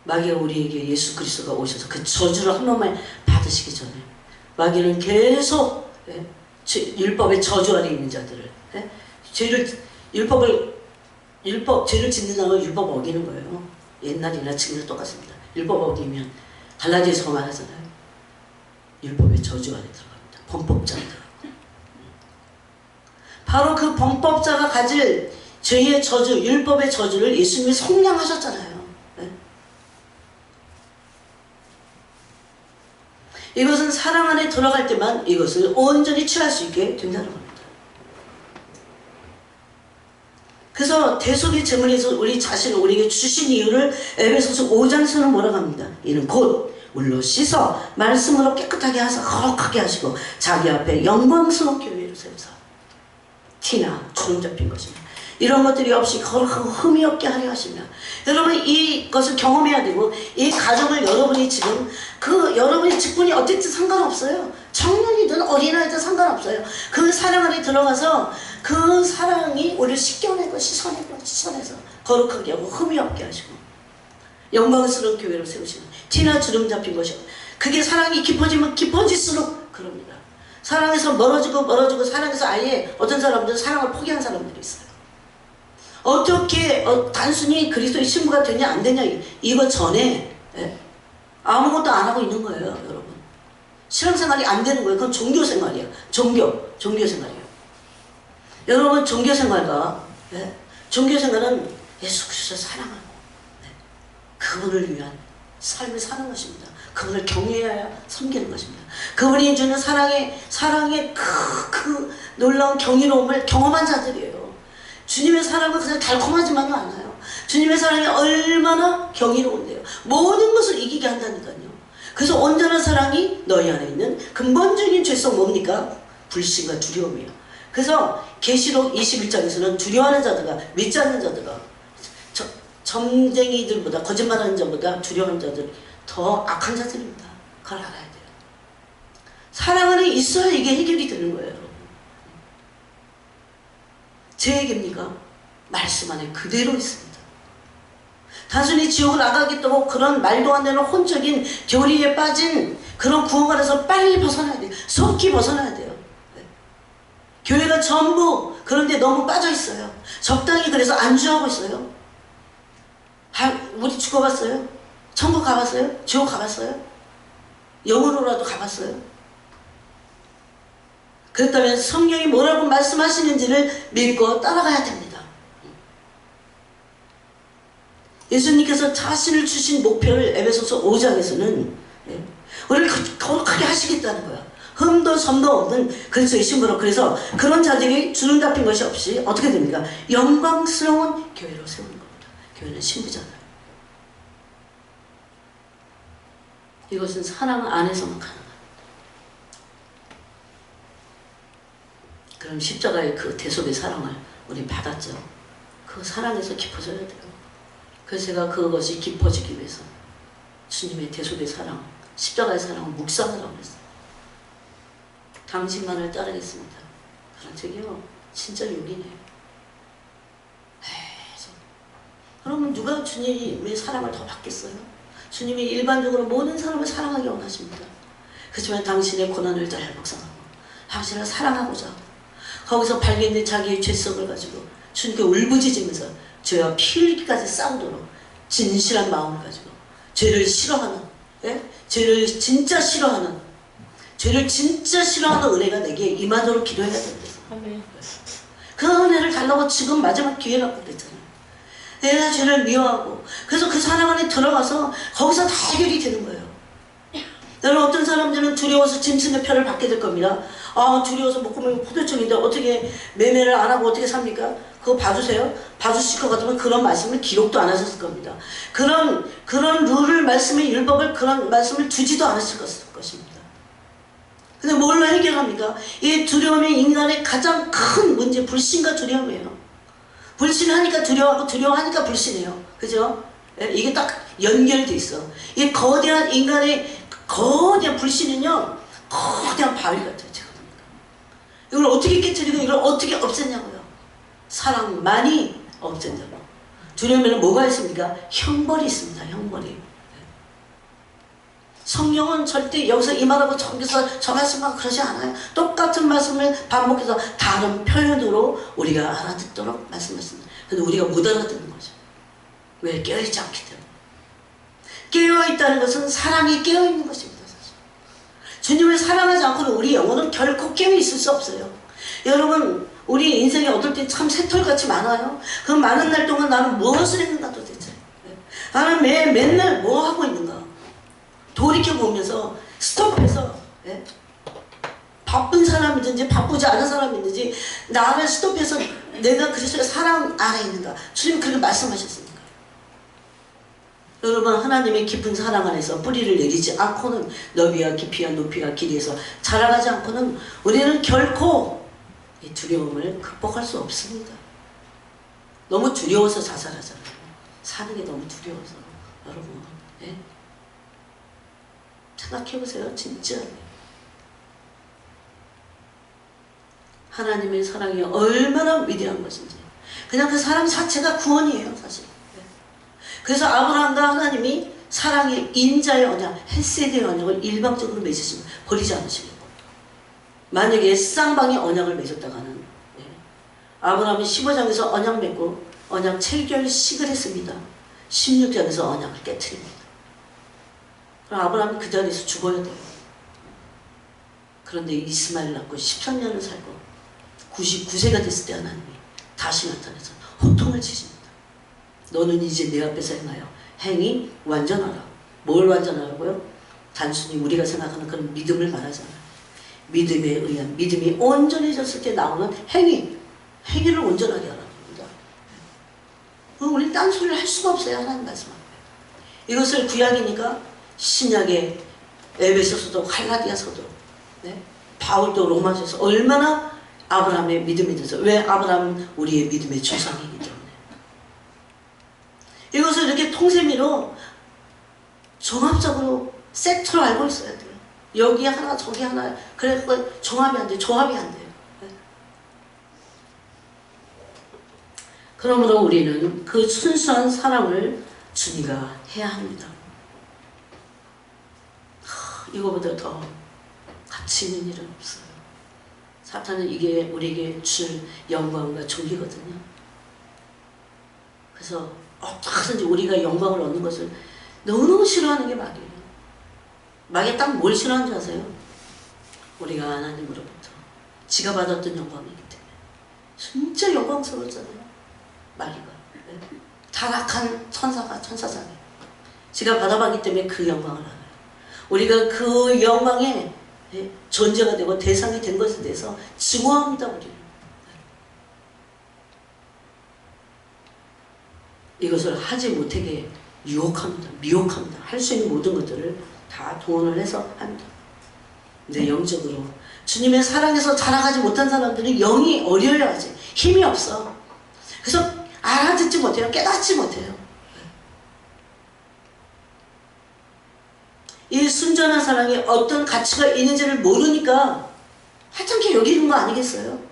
마귀가 우리에게 예수 그리스도가 오셔서 그 저주를 한 번만 받으시기 전에 마귀는 계속 율법의 저주 아래 있는 자들을 죄를 짓는다고 율법 어기는 거예요. 옛날이나 지금이나 똑같습니다. 율법 어기면 갈라디아서 말하잖아요. 율법의 저주 안에 들어갑니다. 범법자들하고. 바로 그 범법자가 가질 죄의 저주, 율법의 저주를 예수님이 속량하셨잖아요. 이것은 사랑 안에 들어갈 때만 이것을 온전히 취할 수 있게 된다는 겁니다. 그래서 대속의 제물에서 우리 자신을 우리에게 주신 이유를 에베소서 5장에서는 뭐라고 합니다. 이는 곧 물로 씻어 말씀으로 깨끗하게 하사 거룩하게 하시고 자기 앞에 영광스러운 교회를 세우사 티나 주름 잡힌 것입니다. 이런 것들이 없이 거룩하고 흠이 없게 하려 하시며 여러분 이것을 경험해야 되고 이 가정을 여러분이 지금 여러분의 직분이 어땠든 상관없어요. 청년이든 어린아이든 상관없어요. 그 사랑 안에 들어가서 그 사랑이 우리를 씻겨내고 씻어내서 거룩하게 하고 흠이 없게 하시고 영광스러운 교회로 세우시는 티나 주름 잡힌 것이고 그게 사랑이 깊어지면 깊어질수록 그럽니다. 사랑에서 멀어지고 사랑에서 아예 어떤 사람들은 사랑을 포기한 사람들이 있어요. 어떻게 단순히 그리스도의 신부가 되냐 안 되냐 이거 전에 아무것도 안 하고 있는 거예요. 여러분 신앙생활이 안 되는 거예요. 그건 종교생활이야. 종교생활이에요. 여러분 종교생활은 예수 그리스도를 사랑하고 그분을 위한 삶을 사는 것입니다. 그분을 경외하여 섬기는 것입니다. 그분이 주는 사랑의 그 놀라운 경이로움을 경험한 자들이에요. 주님의 사랑은 그냥 달콤하지만은 않아요. 주님의 사랑이 얼마나 경이로운데요. 모든 것을 이기게 한다니까요. 그래서 온전한 사랑이 너희 안에 있는 근본적인 죄성 뭡니까? 불신과 두려움이에요. 그래서 계시록 21장에서는 두려워하는 자들과 믿지 않는 자들과 점쟁이들보다 거짓말하는 자보다 두려워하는 자들 더 악한 자들입니다. 그걸 알아야 돼요. 사랑 안에 있어야 이게 해결이 되는 거예요. 여러분. 제 얘기입니까? 말씀 안에 그대로 있습니다. 단순히 지옥을 나가겠다고 그런 말도 안 되는 혼적인 교리에 빠진 그런 구원관에서 빨리 벗어나야 돼요. 속히 벗어나야 돼요. 네. 교회가 전부 그런데 너무 빠져 있어요. 적당히 그래서 안주하고 있어요. 우리 죽어봤어요? 천국 가봤어요? 지옥 가봤어요? 영으로라도 가봤어요? 그렇다면 성령이 뭐라고 말씀하시는지를 믿고 따라가야 됩니다. 예수님께서 자신을 주신 목표를 에베소서 5장에서는 우리를 거룩하게 하시겠다는 거야. 흠도 점도 없는 그리스도의 신부로. 그래서 그런 자들이 주름 잡힌 것이 없이 어떻게 됩니까? 영광스러운 교회로 세우는 겁니다. 교회는 신부잖아요. 이것은 사랑 안에서만 가능합니다. 그럼 십자가의 그 대속의 사랑을 우리 받았죠. 그 사랑에서 깊어져야 돼요. 그래서 제가 그것이 깊어지기 위해서 주님의 대속의 사랑, 십자가의 사랑을 묵상하라고 했어요. 당신만을 따르겠습니다. 그런 책이요. 진짜 욕이네요. 그러면 누가 주님의 사랑을 더 받겠어요? 주님이 일반적으로 모든 사람을 사랑하기 원하십니다. 그렇지만 당신의 고난을 잘 묵상하고 당신을 사랑하고자 하고 거기서 발견된 자기의 죄성을 가지고 주님께 울부짖으면서 죄와 피 흘리기까지 싸우도록 진실한 마음을 가지고 죄를 싫어하는, 죄를 진짜 싫어하는 은혜가 내게 임하도록 기도해야 됩니다. 그 은혜를 달라고 지금 마지막 기회라고 그랬잖아요. 내가 죄를 미워하고 그래서 그 사랑 안에 들어가서 거기서 다 해결이 되는 거예요. 여러분 어떤 사람들은 두려워서 짐승의 표를 받게 될 겁니다. 두려워서 목구멍이 포도청인데 어떻게 매매를 안 하고 어떻게 삽니까? 그거 봐주세요. 봐주실 것 같으면 그런 말씀을 기록도 안 하셨을 겁니다. 그런 룰을 말씀의 율법을 그런 말씀을 두지도 않으실 것입니다. 근데 뭘로 해결합니까? 이 두려움이 인간의 가장 큰 문제, 불신과 두려움이에요. 불신하니까 두려워하고 두려워하니까 불신해요. 그죠? 이게 딱 연결돼 있어. 이 거대한 인간의 거대한 불신은요, 거대한 바위 같아요. 제가 보니까. 이걸 어떻게 깨뜨리고 이걸 어떻게 없앴냐고요. 사랑만이 없앤다고. 두려움에는 뭐가 있습니까? 형벌이 있습니다. 형벌이. 성령은 절대 여기서 이 말하고 저기서 저 말씀하고 그러지 않아요. 똑같은 말씀을 반복해서 다른 표현으로 우리가 알아듣도록 말씀하십니다. 근데 우리가 못 알아듣는 거죠. 왜? 깨어있지 않기 때문에. 깨어있다는 것은 사랑이 깨어있는 것입니다. 사실. 주님을 사랑하지 않고는 우리 영혼은 결코 깨어있을 수 없어요. 여러분 우리 인생에 어떨 때 참 새털같이 많아요. 그 많은 날 동안 나는 무엇을 했는가 도대체. 나는 맨날 뭐 하고 있는가. 돌이켜보면서 스톱해서 바쁜 사람이든지 바쁘지 않은 사람이든지 나를 스톱해서 내가 그리스도의 사랑 안에 있는가? 주님 그렇게 말씀하셨습니까? 여러분, 하나님의 깊은 사랑 안에서 뿌리를 내리지 않고는, 너비와 깊이와 높이와 길이에서 자라가지 않고는 우리는 결코 이 두려움을 극복할 수 없습니다. 너무 두려워서 자살하잖아요. 사는 게 너무 두려워서. 여러분, 예? 생각해보세요. 진짜 하나님의 사랑이 얼마나 위대한 것인지. 그냥 그 사랑 자체가 구원이에요, 사실. 그래서 아브라함과 하나님이 사랑의 인자의 언약, 헤세드의 언약을 일방적으로 맺으시면 버리지 않으시고, 만약에 쌍방의 언약을 맺었다가는, 아브라함이 15장에서 언약 맺고 언약 체결식을 했습니다. 16장에서 언약을 깨트립니다. 그럼 아브라함이 그 자리에서 죽어야 돼요. 그런데 이스마엘 낳고 13년을 살고 99세가 됐을 때 하나님이 다시 나타나서 호통을 치십니다. 너는 이제 내 앞에서 행하여 행이 완전하라. 뭘 완전하라고요? 단순히 우리가 생각하는 그런 믿음을 말하잖아요. 믿음에 의한 믿음이 온전해졌을 때 나오는 행위를 온전하게 하라는 겁니다. 그럼 우리는 딴소리를 할 수가 없어요. 하나님 말씀합니다. 이것을 구약이니까 신약의 에베소서도 갈라디아서도, 바울도 로마서에서 얼마나 아브라함의 믿음이 돼서, 왜? 아브라함은 우리의 믿음의 조상이기 때문에. 이것을 이렇게 통세미로 종합적으로 세트로 알고 있어야 돼요. 여기 하나 저기 하나, 그래서 종합이 안 돼요. 조합이 안 돼요. 그러므로 우리는 그 순수한 사랑을 주니가 해야 합니다. 이거보다 더 가치 있는 일은 없어요. 사탄은 이게 우리에게 줄 영광과 존귀거든요. 그래서 어떻게든지 우리가 영광을 얻는 것을 너무너무 싫어하는 게 마귀예요. 마귀가 딱 뭘 싫어하는 줄 아세요? 우리가 하나님으로부터 지가 받았던 영광이기 때문에. 진짜 영광스러웠잖아요, 마귀가. 타락한 천사장이에요. 지가 받아봤기 때문에 그 영광을 알아요. 우리가 그 영광의 존재가 되고 대상이 된 것에 대해서 증오합니다, 우리는. 이것을 하지 못하게 유혹합니다. 미혹합니다. 할 수 있는 모든 것들을 다 동원을 해서 합니다. 근데 영적으로 주님의 사랑에서 자라가지 못한 사람들은 영이 어려야지 힘이 없어. 그래서 알아듣지 못해요. 깨닫지 못해요. 이 순전한 사랑에 어떤 가치가 있는지를 모르니까 하찮게 여기는 거 아니겠어요?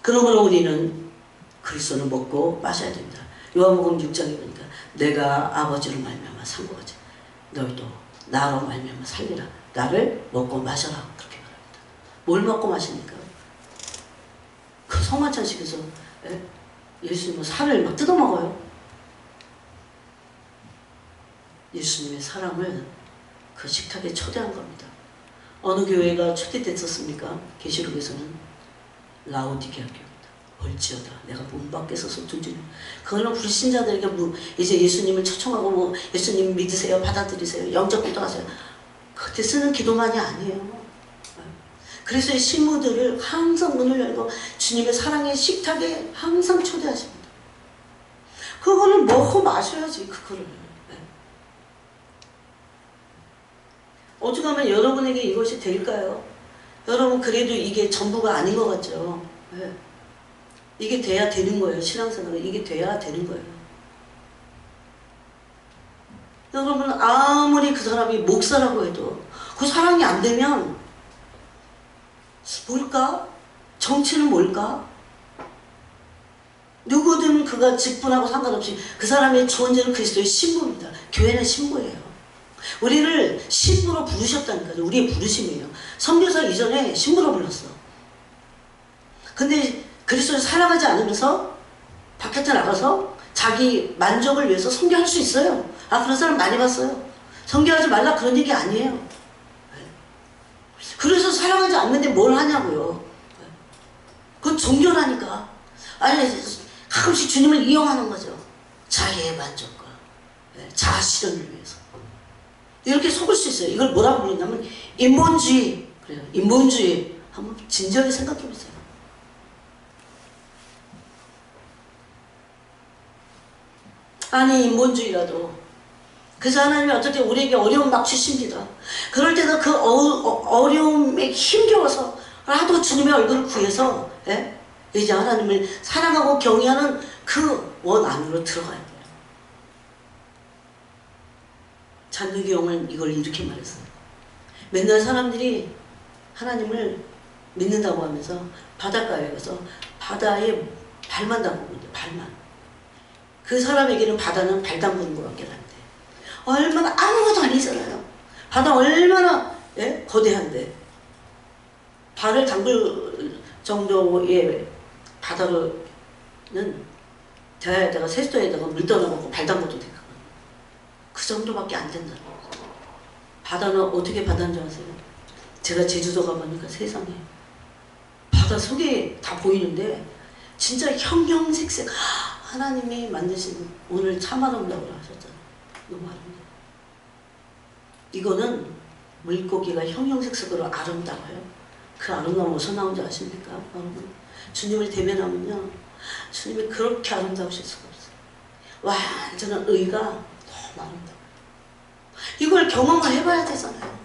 그러므로 우리는 그리스도는 먹고 마셔야 됩니다. 요한복음 6장에 보니까 내가 아버지로 말미암아 산 거지, 너희도 나로 말미암아 살리라. 나를 먹고 마셔라. 그렇게 말합니다. 뭘 먹고 마십니까? 그 성만찬식에서 예수님은 살을 막 뜯어먹어요. 예수님의 사랑을 그 식탁에 초대한 겁니다. 어느 교회가 초대됐었습니까? 계시록에서는 라오디게아 교회입니다. 볼지어다 내가 문 밖에 서서 두드려. 그거는 불신자들에게 이제 예수님을 초청하고 예수님 믿으세요, 받아들이세요, 영적 기도하세요, 그때 쓰는 기도만이 아니에요. 그래서 이 신부들을 항상 문을 열고 주님의 사랑의 식탁에 항상 초대하십니다. 그거를 먹고 마셔야지. 그거를 오죽하면 여러분에게 이것이 될까요? 여러분, 그래도 이게 전부가 아닌 것 같죠? 이게 돼야 되는 거예요. 신앙생활은 이게 돼야 되는 거예요. 여러분, 아무리 그 사람이 목사라고 해도 그 사랑이 안 되면 뭘까? 정치는 뭘까? 누구든 그가 직분하고 상관없이 그 사람의 존재는 그리스도의 신부입니다. 교회는 신부예요. 우리를 신부로 부르셨다니까요. 우리의 부르심이에요. 선교사 이전에 신부로 불렀어. 근데 그리스도를 사랑하지 않으면서 바깥에 나가서 자기 만족을 위해서 선교할 수 있어요. 그런 사람 많이 봤어요. 선교하지 말라 그런 얘기 아니에요. 그래서 사랑하지 않는데 뭘 하냐고요. 그건 종교라니까. 아니, 가끔씩 주님을 이용하는 거죠. 자기의 만족과 자아 실현을 위해서. 이렇게 속을 수 있어요. 이걸 뭐라고 부르냐면 인본주의. 그래요. 인본주의. 한번 진지하게 생각해 보세요. 아니 인본주의라도. 그래서 하나님이 어떨 때 우리에게 어려움 막 주십니다. 그럴 때도 그 어려움에 힘겨워서 나도 주님의 얼굴을 구해서 이제 하나님을 사랑하고 경외하는 그 원 안으로 들어가야 돼요. 잔누기 용은 이걸 이렇게 말했어요. 맨날 사람들이 하나님을 믿는다고 하면서 바닷가에 가서 바다에 발만 담그고 있대. 발만. 그 사람에게는 바다는 발 담그는 것밖에 안 돼. 얼마나 아무것도 아니잖아요. 바다 얼마나 거대한데 발을 담글 정도의 바다로는 대야에다가 세수도에다가 물 떠넣고 발 담궈도 되거든요. 그 정도밖에 안 된다는 거죠. 바다는 어떻게 바다인 줄 아세요? 제가 제주도 가보니까 세상에 바다 속에 다 보이는데 진짜 형형색색 하나님이 만드신 오늘 참 아름다우라고 하셨잖아요. 너무 아름다워. 이거는 물고기가 형형색색으로 아름다워요. 그 아름다움 어디서 나온지 아십니까? 여러분 주님을 대면하면요 주님이 그렇게 아름다우실 수가 없어요. 완전한 의가 너무 아름다워요. 이걸 경험을 해봐야 되잖아요.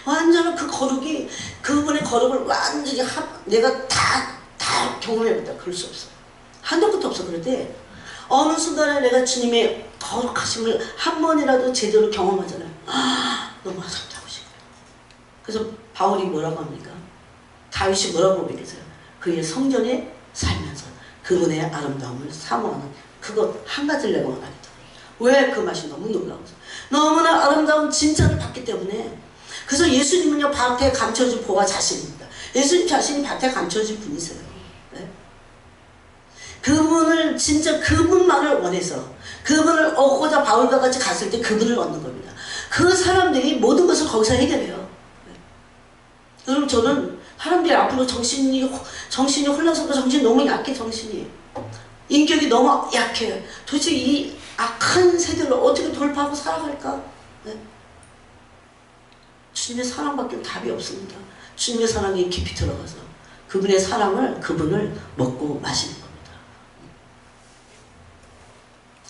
완전한 그 거룩이 그분의 거룩을 완전히 내가 다 경험해봤다. 그럴 수 없어요. 한도 끝도 없어. 그럴 때 어느 순간에 내가 주님의 거룩하심을 한 번이라도 제대로 경험하잖아요. 너무 아름다우시고요. 그래서 바울이 뭐라고 합니까? 다윗이 뭐라고 고백했어요? 그의 성전에 살면서 그분의 아름다움을 사모하는 그것 한 가지를 내가 원하겠다. 왜? 그 맛이 너무 놀라워서 너무나 아름다운 진짜를 봤기 때문에. 그래서 예수님은요 밭에 감춰진 보화 자신입니다. 예수님 자신이 밭에 감춰진 분이세요. 네? 그분을 진짜 그분만을 원해서 그분을 얻고자 바울과 같이 갔을 때 그분을 얻는 겁니다. 그 사람들이 모든 것을 거기서 해결해요. 네? 여러분 저는 사람들이 앞으로 정신이 혼란스럽고 정신이 너무 약해. 정신이 인격이 너무 약해요. 도대체 이 악한 세대를 어떻게 돌파하고 살아갈까? 네? 주님의 사랑밖에 답이 없습니다. 주님의 사랑에 깊이 들어가서 그분의 사랑을 그분을 먹고 마시는 겁니다.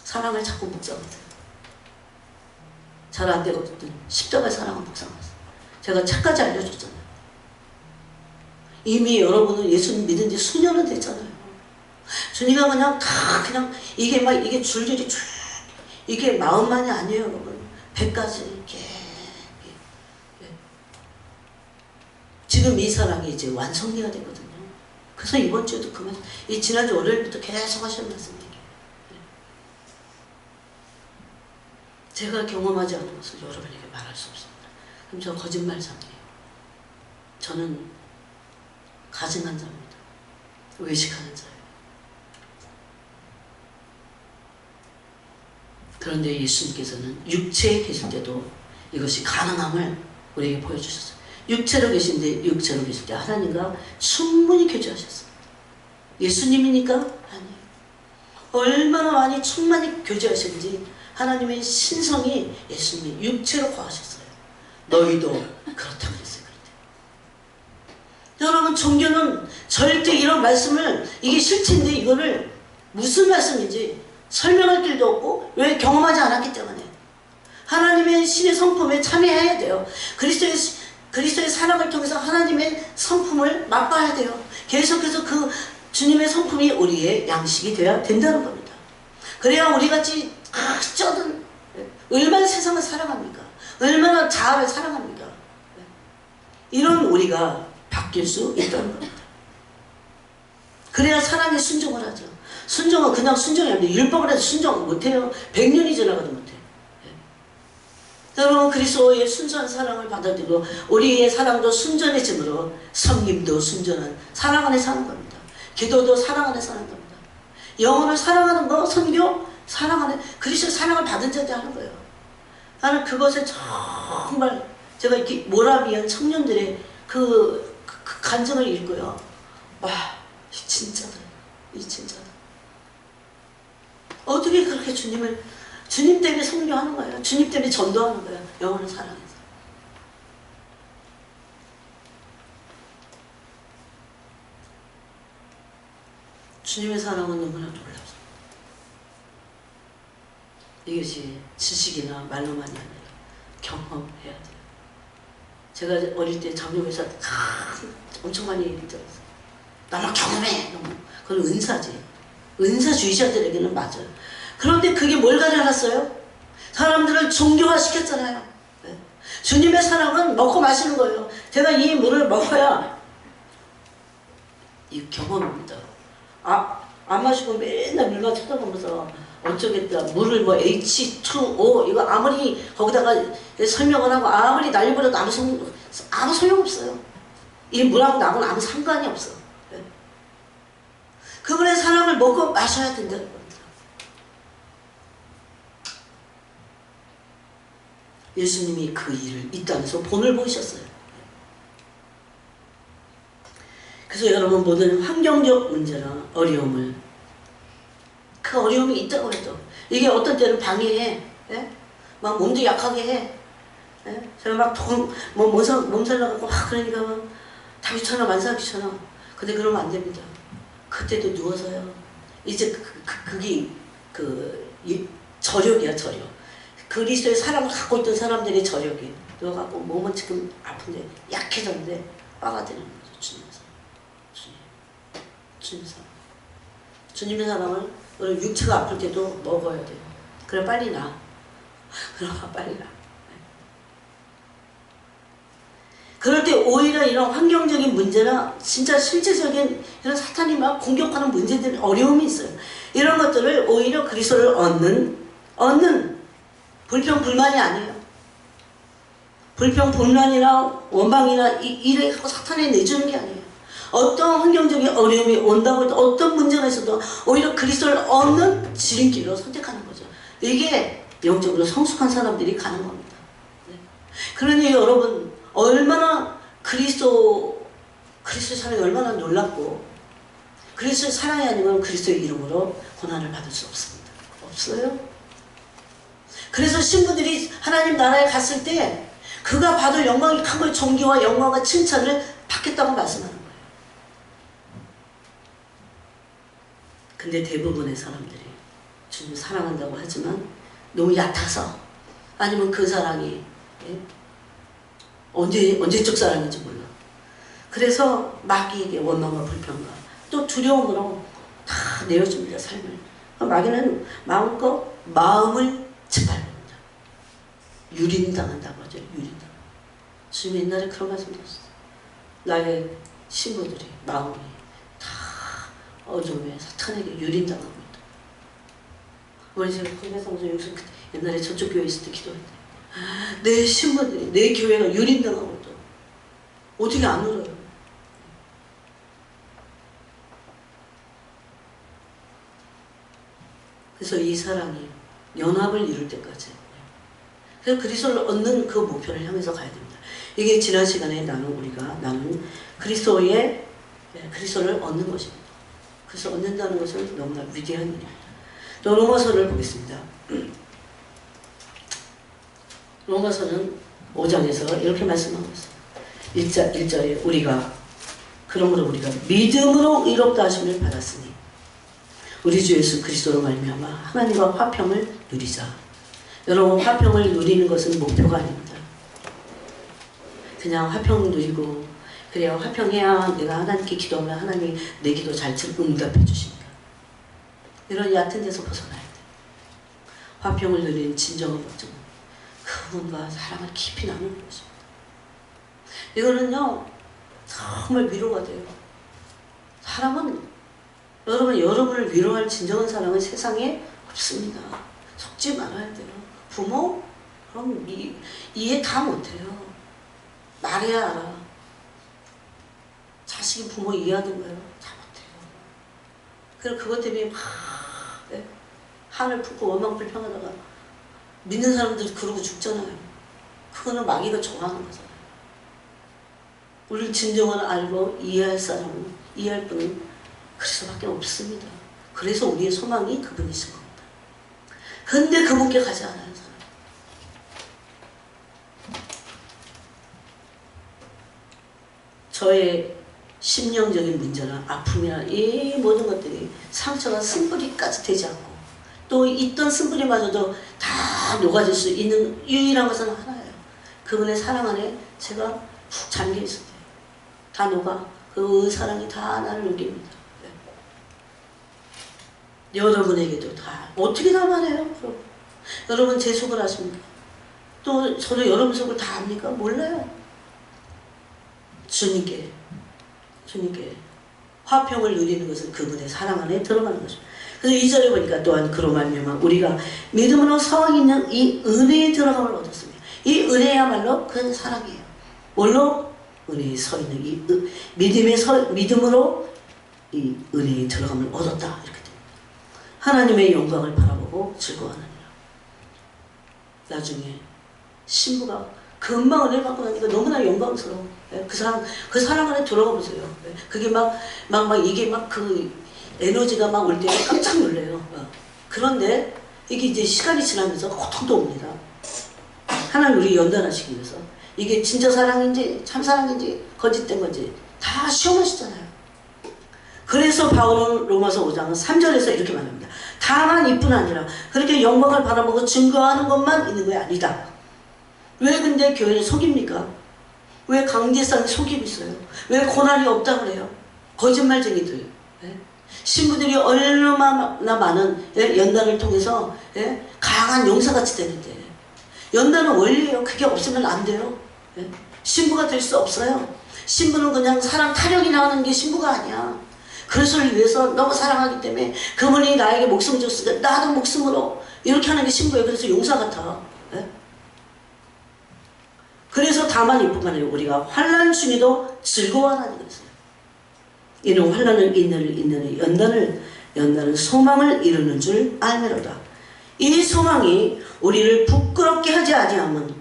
사랑을 자꾸 묵상하세요. 잘 안 되거든. 십자가의 사랑을 묵상하세요. 제가 책까지 알려줬잖아요. 이미 여러분은 예수님 믿은 지 수년은 됐잖아요. 주님은 그냥 이게 줄줄이 쭉 이게 마음만이 아니에요, 여러분. 100가지 이렇게 지금 이 사랑이 이제 완성돼야 되거든요. 그래서 이번 주에도 이 지난주 월요일부터 계속 하시는 말씀이에요. 제가 경험하지 않은 것을 여러분에게 말할 수 없습니다. 그럼 저 거짓말상이에요. 저는 가증한 자입니다. 외식하는 자예요. 그런데 예수님께서는 육체에 계실 때도 이것이 가능함을 우리에게 보여주셨어요. 육체로 계신데 육체로 계실 때 하나님과 충분히 교제하셨습니다. 예수님이니까? 아니에요. 얼마나 많이 충만히 교제하셨는지 하나님의 신성이 예수님의 육체로 거하셨어요. 너희도 그렇다고 그랬어요. 여러분 종교는 절대 이런 말씀을 이게 실체인데 이거를 무슨 말씀인지 설명할 길도 없고 왜 경험하지 않았기 때문에 하나님의 신의 성품에 참여해야 돼요. 그리스도의 사랑을 통해서 하나님의 성품을 맛봐야 돼요. 계속해서 그 주님의 성품이 우리의 양식이 되어야 된다는 겁니다. 그래야 우리같이 쩌든 얼마나 세상을 사랑합니까? 얼마나 자아를 사랑합니까? 이런 우리가 바뀔 수 있다는 겁니다. 그래야 사랑에 순종을 하죠. 순종은 그냥 순종이 아니라 율법을 해서 순종을 못해요. 100년이 지나가도 못해요. 여러분 그리스도의 순수한 사랑을 받아들이고 우리의 사랑도 순전해짐으로 섬김도 순전한 사랑 안에 사는 겁니다. 기도도 사랑 안에 사는 겁니다. 영혼을 사랑하는 거 선교 사랑 안에 그리스도의 사랑을 받은 자들 하는 거예요. 나는 그것에 정말 제가 이렇게 모라비안 청년들의 그 간증을 읽고요. 와, 이 진짜다. 이 진짜다. 어떻게 그렇게 주님 때문에 선교하는 거예요. 주님 때문에 전도하는 거예요. 영혼을 사랑해서. 주님의 사랑은 너무나 놀랍습니다. 이것이 지식이나 말로만이 아니라 경험해야 돼요. 제가 어릴 때 장로교사 엄청 많이 얘기 들었어요. 나만 경험해. 그건 은사지. 은사주의자들에게는 맞아요. 그런데 그게 뭘 가져놨어요? 사람들을 종교화시켰잖아요. 네. 주님의 사랑은 먹고 마시는 거예요. 제가 이 물을 먹어야 이 경험입니다. 안 마시고 맨날 물만 쳐다보면서 어쩌겠다. 물을 뭐 H2O 이거 아무리 거기다가 설명을 하고 아무리 날려버려도 아무 소용없어요. 이 물하고 나하고는 아무 상관이 없어. 네. 그분의 사랑을 먹고 마셔야 된다는 겁니다. 예수님이 그 일을 이 땅에서 본을 보이셨어요. 그래서 여러분 모든 환경적 문제나 어려움을 그 어려움이 있다고 해도 이게 어떤 때는 방해해. 예? 막 몸도 약하게 해. 예? 제가 막 몸살 나갖고 막 그러니까 막 다 귀찮아 만사 귀찮아. 근데 그러면 안 됩니다. 그때도 누워서요. 이제 그게 저력이야 저력. 그리스도의 사랑을 갖고 있던 사람들의 저력이 누워갖고 몸은 지금 아픈데 약해졌는데 빠가되는 거죠. 주님의 사랑. 주님의 사랑을 우리 육체가 아플 때도 먹어야 돼요. 그래 빨리 나. 그러면 빨리 나. 그럴 때 오히려 이런 환경적인 문제나 진짜 실제적인 이런 사탄이 막 공격하는 문제들 어려움이 있어요. 이런 것들을 오히려 그리스도를 얻는 불평 불만이 아니에요. 불평 불만이나 원망이나 이래 사탄에 내주는 게 아니에요. 어떤 환경적인 어려움이 온다고 해도 어떤 문제가 있어도 오히려 그리스도를 얻는 지름길로 선택하는 거죠. 이게 영적으로 성숙한 사람들이 가는 겁니다. 네. 그러니 여러분 얼마나 그리스도의 사랑이 얼마나 놀랍고 그리스도의 사랑이 아니면 그리스도의 이름으로 고난을 받을 수 없습니다. 없어요. 그래서 신부들이 하나님 나라에 갔을 때 그가 받을 영광이 큰 걸 존귀와 영광과 칭찬을 받겠다고 말씀하는 거예요. 근데 대부분의 사람들이 주님 사랑한다고 하지만 너무 얕아서 아니면 그 사랑이 언제적 사랑인지 몰라. 그래서 마귀에게 원망과 불평과 또 두려움으로 다 내어줍니다. 삶을. 마귀는 마음껏 마음을 짓밟습니다. 유린당한다고 하죠. 유린당. 주님 옛날에 그런 말씀 드렸어요. 나의 신부들이 마음이 다 어둠에 사탄에게 유린당하고 있다. 우리 제가 건배상소 여기서 옛날에 저쪽 교회 있을 때 기도했는데 내 신부들이 내 교회가 유린당하고 있다. 어떻게 안 울어요? 그래서 이 사랑이 연합을 이룰 때까지 그래서 그리스도를 얻는 그 목표를 향해서 가야 됩니다. 이게 지난 시간에 나눈 그리스도를 얻는 것입니다. 그래서 얻는다는 것은 너무나 위대한 일입니다. 또 로마서를 보겠습니다. 로마서는 5장에서 이렇게 말씀하고 있어요. 1절에 그러므로 우리가 믿음으로 의롭다 하심을 받았으니 우리 주 예수 그리스도로 말미암아 하나님과 화평을 누리자. 여러분 화평을 누리는 것은 목표가 아닙니다. 그냥 화평 누리고 그래야 화평해야 내가 하나님께 기도하면 하나님이 내 기도 잘 응답해 주십니다. 이런 얕은 데서 벗어나야 돼요. 화평을 누리는 진정한 목적은 그분과 사랑을 깊이 나누는 것입니다. 이거는요 정말 위로가 돼요. 사랑은 여러분을 위로할 진정한 사랑은 세상에 없습니다. 속지 말아야 돼요. 부모? 그럼 이해 다 못해요. 말해야 알아. 자식이 부모 이해하는 거예요? 다 못해요. 그리고 그것 때문에 막 한을 품고 원망 불평하다가 믿는 사람들이 그러고 죽잖아요. 그거는 마귀가 좋아하는 거잖아요. 우리를 진정을 알고 이해할 사람은 이해할 분은 그리스도밖에 없습니다. 그래서 우리의 소망이 그분이신 겁니다. 근데 그분께 가지 않아요. 사람. 저의 심령적인 문제나 아픔이나 이 모든 것들이 상처가 쓴뿌리까지 되지 않고 또 있던 쓴뿌리마저도 다 녹아질 수 있는 유일한 것은 하나예요. 그분의 사랑 안에 제가 푹 잠겨 있을 때 다 녹아. 그 사랑이 다 나를 녹입니다. 네. 여러분에게도 다 어떻게 다 말해요? 여러분 제 속을 아십니까? 또 저도 여러분 속을 다 압니까? 몰라요. 주님께 화평을 누리는 것은 그분의 사랑 안에 들어가는 것입니다. 그래서 2절에 보니까 또한 그로 말미암아 우리가 믿음으로 서 있는 이 은혜에 들어감을 얻었습니다. 이 은혜야말로 그 사랑이에요. 뭘로? 은혜에 서 있는 이 믿음으로 이 은혜에 들어감을 얻었다. 이렇게 됩니다. 하나님의 영광을 바라보고 즐거워하느니라. 나중에 신부가 금방 은혜 받고 나니까 너무나 영광스러워. 그 사랑 안에 들어가 보세요. 그게 이게 그 에너지가 막 올 때 깜짝 놀래요. 그런데 이게 이제 시간이 지나면서 고통도 옵니다. 하나님 우리 연단하시기 위해서 이게 진짜 사랑인지 참사랑인지 거짓된 건지 다 시험하시잖아요. 그래서 바울은 로마서 5장 3절에서 이렇게 말합니다. 다만 이뿐 아니라 그렇게 영광을 바라보고 증거하는 것만 있는 게 아니다. 왜 근데 교회를 속입니까? 왜 강제성이 속이고 있어요? 왜 고난이 없다고 그래요? 거짓말쟁이들. 신부들이 얼마나 많은 연단을 통해서 강한 용사같이 되는데 연단은 원리예요. 그게 없으면 안 돼요. 신부가 될 수 없어요. 신부는 그냥 사랑 타령이 나오는 게 신부가 아니야. 그리스도를 위해서 너무 사랑하기 때문에 그분이 나에게 목숨 줬으니까 나도 목숨으로 이렇게 하는 게 신부예요. 그래서 용사 같아. 그래서 다만 이뿐만 아니라 우리가 환난 중에도 즐거워하라는 것이에요. 이는 환난을 인내를 연단은 소망을 이루는 줄 알매로다. 이 소망이 우리를 부끄럽게 하지 아니하면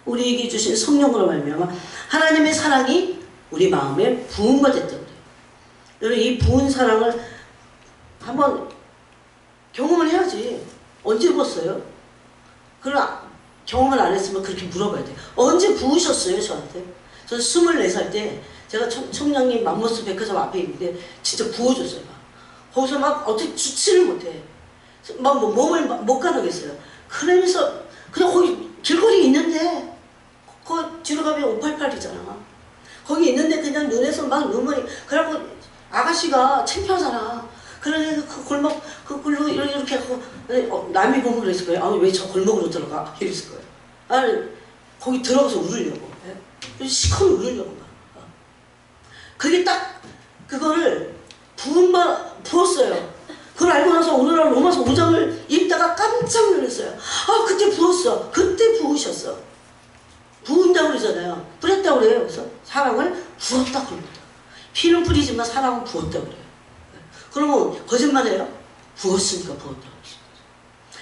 우리에게 주신 성령으로 말미암아 하나님의 사랑이 우리 마음에 부음과 됐다고 그래요. 여러분 이 부은 사랑을 한번 경험을 해야지. 언제 부었어요? 그러나 경험을 안 했으면 그렇게 물어봐야 돼요. 언제 부으셨어요 저한테? 저 24살 때 제가 청량리 맘모스 백화점 앞에 있는데 진짜 부어줬어요. 거기서 막 어떻게 주치를 못해. 막 몸을 못 가누겠어요. 그러면서 그냥 거기 길거리에 있는데 거기 뒤로 가면 588이잖아. 거기 있는데 그냥 눈에서 막 눈물이. 그래갖고 아가씨가 창피하잖아. 그러니 그 골목 그 골로 이렇게 하고 남이 보면 그랬을 거예요. 아 왜 저 골목으로 들어가? 이랬을 거예요. 아니 거기 들어가서 울으려고. 시커 울으려고 막. 그게 딱 그거를 부었어요. 그걸 알고 나서 오늘날 로마서 5장을 읽다가 깜짝 놀랐어요. 아 그때 부었어. 그때 부으셨어. 부은다고 그러잖아요. 뿌렸다고 그래요. 그래서 사랑을 부었다고 그럽니다. 피는 뿌리지만 사랑은 부었다고 그래요. 그러면 거짓말해요? 부었으니까 부었다고.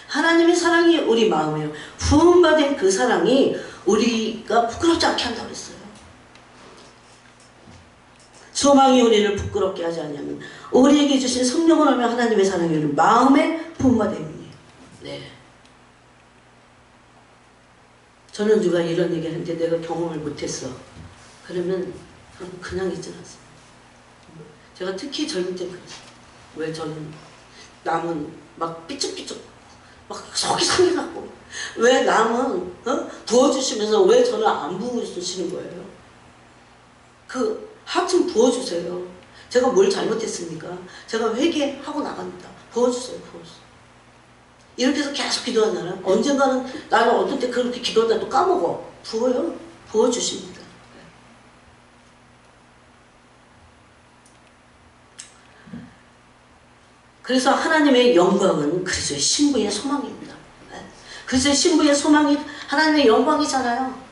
하나님의 사랑이 우리 마음에 부음받은 그 사랑이 우리가 부끄럽지 않게 한다고 했어요. 소망이 우리를 부끄럽게 하지 않냐면 우리에게 주신 성령을 하면 하나님의 사랑이 우리 마음에 부음받음이에요. 네. 저는 누가 이런 얘기를 하는데 내가 경험을 못했어. 그러면 그냥 있지 않습니다. 제가 특히 젊을 때 그랬어요. 왜 저는 남은 막 삐쭉삐쭉 막 속이 상해갖고 왜 남은 부어주시면서 왜 저는 안 부어주시는 거예요? 그 하여튼 부어주세요. 제가 뭘 잘못했습니까? 제가 회개하고 나갑니다. 부어주세요. 부어주세요. 이렇게 해서 계속 기도하잖아요. 언젠가는 나는 어떤 때 그렇게 기도하다 또 까먹어. 부어요. 부어주십니다. 그래서 하나님의 영광은 그리스도의 신부의 소망입니다. 그리스도의 신부의 소망이 하나님의 영광이잖아요.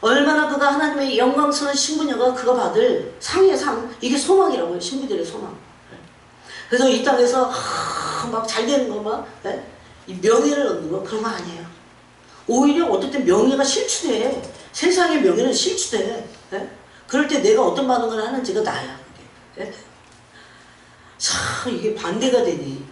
얼마나 그가 하나님의 영광스러운 신부녀가 그가 받을 상의 상, 이게 소망이라고요. 신부들의 소망. 그래서 이 땅에서 막 잘 되는 거 막 이 명예를 얻는 거 그런 거 아니에요. 오히려 어떨 때 명예가 실추돼. 세상의 명예는 실추돼. 그럴 때 내가 어떤 반응을 하는지가 나야. 참 이게 반대가 되니.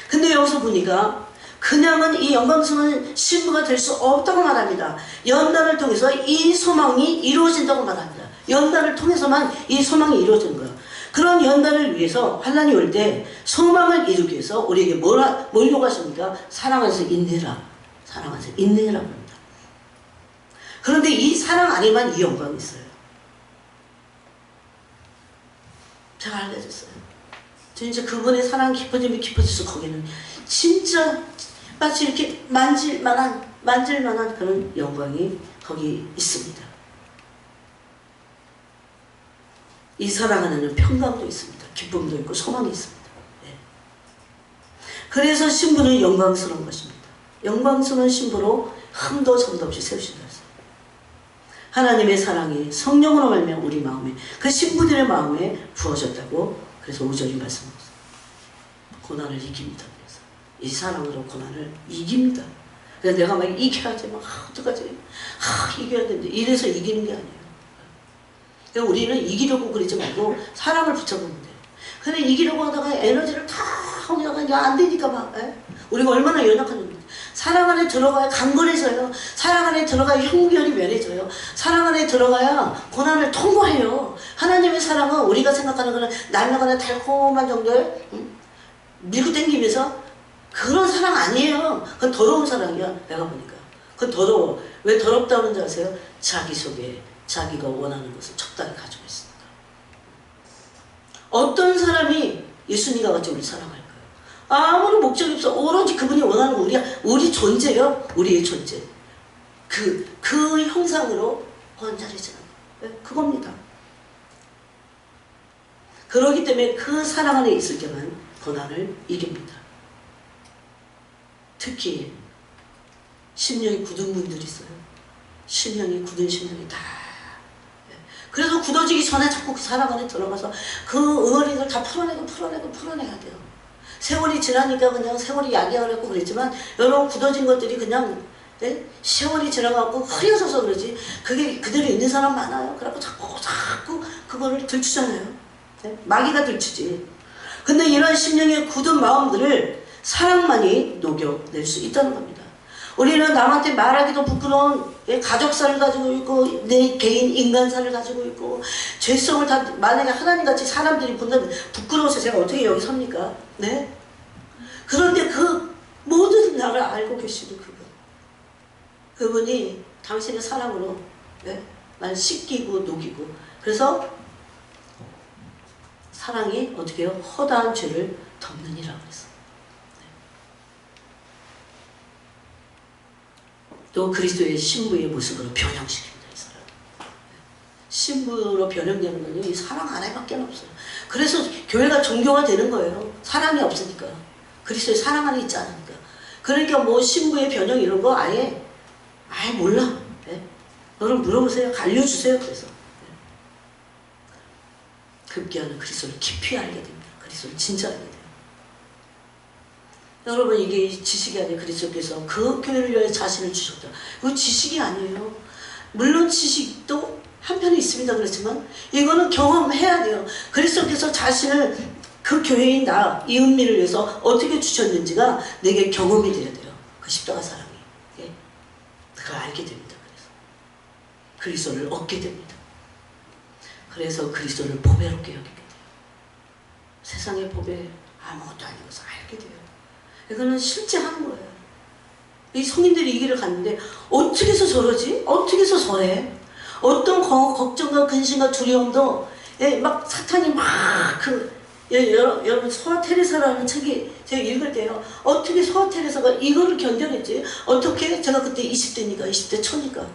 근데 여기서 보니까 그냥은 이 영광스러운 신부가 될 수 없다고 말합니다. 연단을 통해서 이 소망이 이루어진다고 말합니다. 연단을 통해서만 이 소망이 이루어지는 거예요. 그런 연단을 위해서 환난이 올 때 소망을 이루기 위해서 우리에게 뭘 요구하십니까? 사랑 안에서 인내라. 사랑 안에서 인내라 합니다. 그런데 이 사랑 안에만 이 영광이 있어요. 제가 알게 됐어요. 진짜 그분의 사랑 깊어지면 깊어질수록 거기는 진짜 마치 이렇게 만질만한 그런 영광이 거기 있습니다. 이 사랑 안에는 평강도 있습니다. 기쁨도 있고 소망이 있습니다. 네. 그래서 신부는 영광스러운 것입니다. 영광스러운 신부로 흠도 점도 없이 세우신다 했어요. 하나님의 사랑이 성령으로 말미암아 우리 마음에, 그 신부들의 마음에 부어졌다고 그래서 5절이 말씀하셨어요. 고난을 이깁니다. 그래서 이 사랑으로 고난을 이깁니다. 그래서 내가 막 이겨야지, 막 어떡하지, 이겨야 되는데 이래서 이기는 게 아니에요. 그러니까 우리는 이기려고 그러지 말고 사랑을 붙여보면 돼요. 근데 이기려고 하다가 에너지를 다 하고 나가니까 안 되니까 막, 우리가 얼마나 연약한지. 사랑 안에 들어가야 강건해져요. 사랑 안에 들어가야 형별이 면해져요. 사랑 안에 들어가야 고난을 통과해요. 하나님의 사랑은 우리가 생각하는 그런 날라가는 달콤한 정도의 밀고 당기면서 그런 사랑 아니에요. 그건 더러운 사랑이야. 내가 보니까 그건 더러워. 왜 더럽다는 줄 아세요? 자기 속에 자기가 원하는 것을 적당히 가지고 있으니까. 어떤 사람이 예수님과 같이 우리 사랑할까요? 아무런 목적이 없어. 오로지 그분이 원하는 거, 우리 존재요. 우리의 존재. 그 형상으로 번자해지는 거. 그겁니다. 그러기 때문에 그 사랑 안에 있을 때만 고난을 이깁니다. 특히 심령이 굳은 분들이 있어요. 심령이 굳은 심령이 다. 그래서 굳어지기 전에 자꾸 그 사랑 안에 들어가서 그 응어리들 다 풀어내야 돼요. 세월이 지나니까 그냥 세월이 야기하려고 그랬지만 여러분 굳어진 것들이 그냥 세월이 지나가고 흐려져서 그러지 그게 그대로 있는 사람 많아요. 그래갖고 자꾸 그거를 들추잖아요. 마귀가 들추지. 근데 이런 심령의 굳은 마음들을 사랑만이 녹여낼 수 있다는 겁니다. 우리는 남한테 말하기도 부끄러운 가족사를 가지고 있고 내 개인 인간사를 가지고 있고 죄성을 다 만약에 하나님같이 사람들이 본다면 부끄러워서 제가 어떻게 여기 섭니까? 네? 그런데 그 모든 나를 알고 계시는 그분이 당신의 사랑으로 날 씻기고 녹이고 그래서 사랑이 어떻게 해요? 허다한 죄를 덮느니라 그랬어요. 또 그리스도의 신부의 모습으로 변형시킵니다. 이 사람. 신부로 변형되는 건 이 사랑 안에밖에 없어요. 그래서 교회가 종교가 되는 거예요. 사랑이 없으니까. 그리스도의 사랑 안에 있지 않으니까. 그러니까 뭐 신부의 변형 이런 거 아예 몰라. 여러분 물어보세요. 알려주세요. 그래서 급기야는 그리스도를 깊이 알게 됩니다. 그리스도를 진짜 알게 돼요. 여러분 이게 지식이 아니에요. 그리스도께서 그 교회를 위해 자신을 주셨다. 이거 지식이 아니에요. 물론 지식도 한편에 있습니다. 그렇지만 이거는 경험해야 돼요. 그리스도께서 자신을 그 교회인 나, 이 은미를 위해서 어떻게 주셨는지가 내게 경험이 돼야 돼요. 그 십자가 사랑이. 그걸 알게 됩니다. 그래서 그리스도를 얻게 됩니다. 그래서 그리스도를 보배롭게 여기게 돼요. 세상의 보배 아무것도 아닌 것을 알게 돼요. 이거는 실제 하는 거예요. 이 성인들이 이 길을 갔는데 어떻게 해서 저러지? 어떻게 해서 저래? 어떤 걱정과 근심과 두려움도 막 사탄이 여러분 소아 테레사라는 책이 제가 읽을 때요. 어떻게 소아 테레사가 이거를 견뎌냈지? 어떻게? 제가 그때 20대니까 20대 초니까.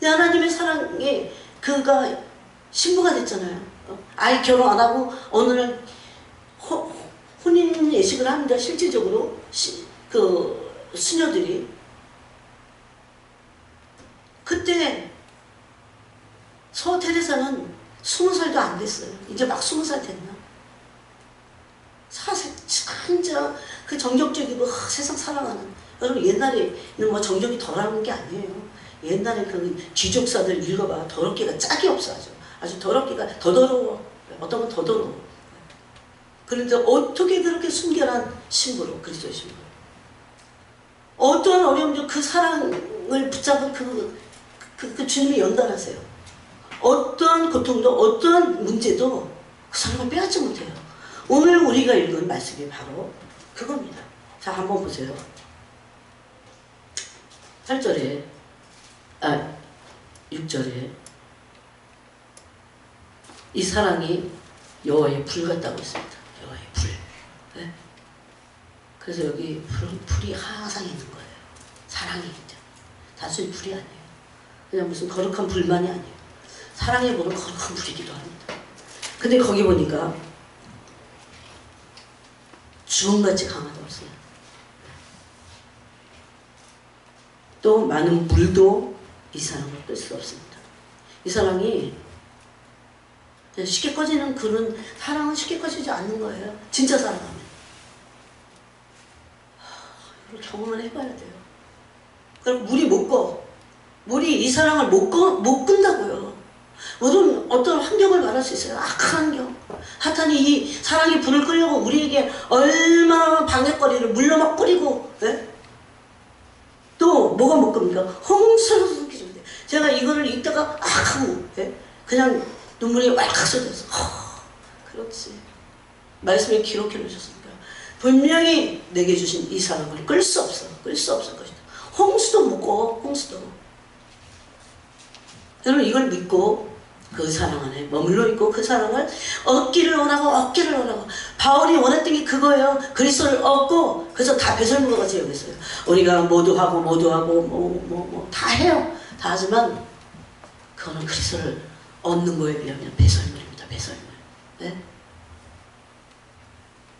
하나님의 사랑에 그가 신부가 됐잖아요. 아이 결혼 안 하고 어느 날 혼인 예식을 합니다. 실질적으로 그 수녀들이 그때 서 테레사는 20살도 안 됐어요. 이제 막 20살 됐나? 사실 진짜 그 정적적이고 세상 사랑하는 여러분 옛날에는 뭐 정적이 덜한 게 아니에요. 옛날에 그 귀족사들 읽어봐. 더럽기가 짝이 없어. 아주 더럽기가 더 더러워. 어떤 건 더 더러워. 그런데 어떻게 그렇게 순결한 신부로 그리스도의 신부로 어떠한 어려움도 그 사랑을 붙잡은 그 주님이 연단하세요. 어떠한 고통도 어떠한 문제도 그 사랑을 빼앗지 못해요. 오늘 우리가 읽은 말씀이 바로 그겁니다. 자, 한번 보세요. 8절에 6절에 이 사랑이 여호와의 불 같다고 했습니다. 여호와의 불. 네? 그래서 여기 불이 항상 있는 거예요. 사랑이 있죠. 단순히 불이 아니에요. 그냥 무슨 거룩한 불만이 아니에요. 사랑해 보는 거룩한 불이기도 합니다. 근데 거기 보니까 주홍같이 강하다고 했어요. 또 많은 물도 이 사랑을 끌 수 없습니다. 이 사랑이 쉽게 꺼지는 그런 사랑은 쉽게 꺼지지 않는 거예요. 진짜 사랑하면. 이걸 경험을 해봐야 돼요. 그럼 물이 못 꺼. 물이 이 사랑을 못 끈다고요. 모든 어떤 환경을 말할 수 있어요. 악한 환경. 사탄이 이 사랑의 불을 끄려고 우리에게 얼마나 방해거리를 물로 막 뿌리고, 네? 또 뭐가 못 끕니까? 홍수로 쏟기죠. 제가 이거를 읽다가 하고, 네? 그냥 눈물이 왈칵 쏟아서, 그렇지. 말씀에 기록해 놓으셨습니다. 분명히 내게 주신 이 사랑을 끌 수 없어. 끌 수 없을 것이다. 홍수도 못 꺼. 홍수도. 여러분 이걸 믿고 그 사랑 안에 머물러 있고 그 사랑을 얻기를 원하고 바울이 원했던 게 그거예요. 그리스도를 얻고 그래서 다 배설물과 같이 여겼어요. 우리가 모두 하고 뭐 다 해요. 다 하지만 그거는 그리스도를 얻는 거에 비하면 배설물입니다. 배설물. 네?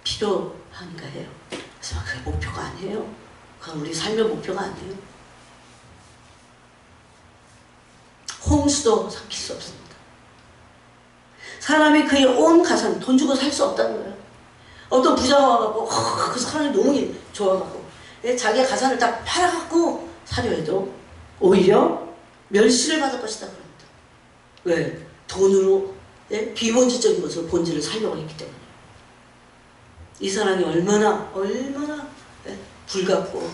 필요한가 해요. 그래서 그게 목표가 아니에요. 그건 우리 삶의 목표가 아니에요. 홍수도 삼킬 수 없습니다. 사람이 그의 온 가산, 돈 주고 살 수 없다는 거예요. 어떤 부자가 와갖고 그 사람이 너무 좋아갖고 자기의 가산을 다 팔아갖고 사려 해도 오히려 멸시를 받을 것이다 그럽니다. 왜? 돈으로 비본질적인 것으로 본질을 살려고 했기 때문에. 이 사랑이 얼마나 불같고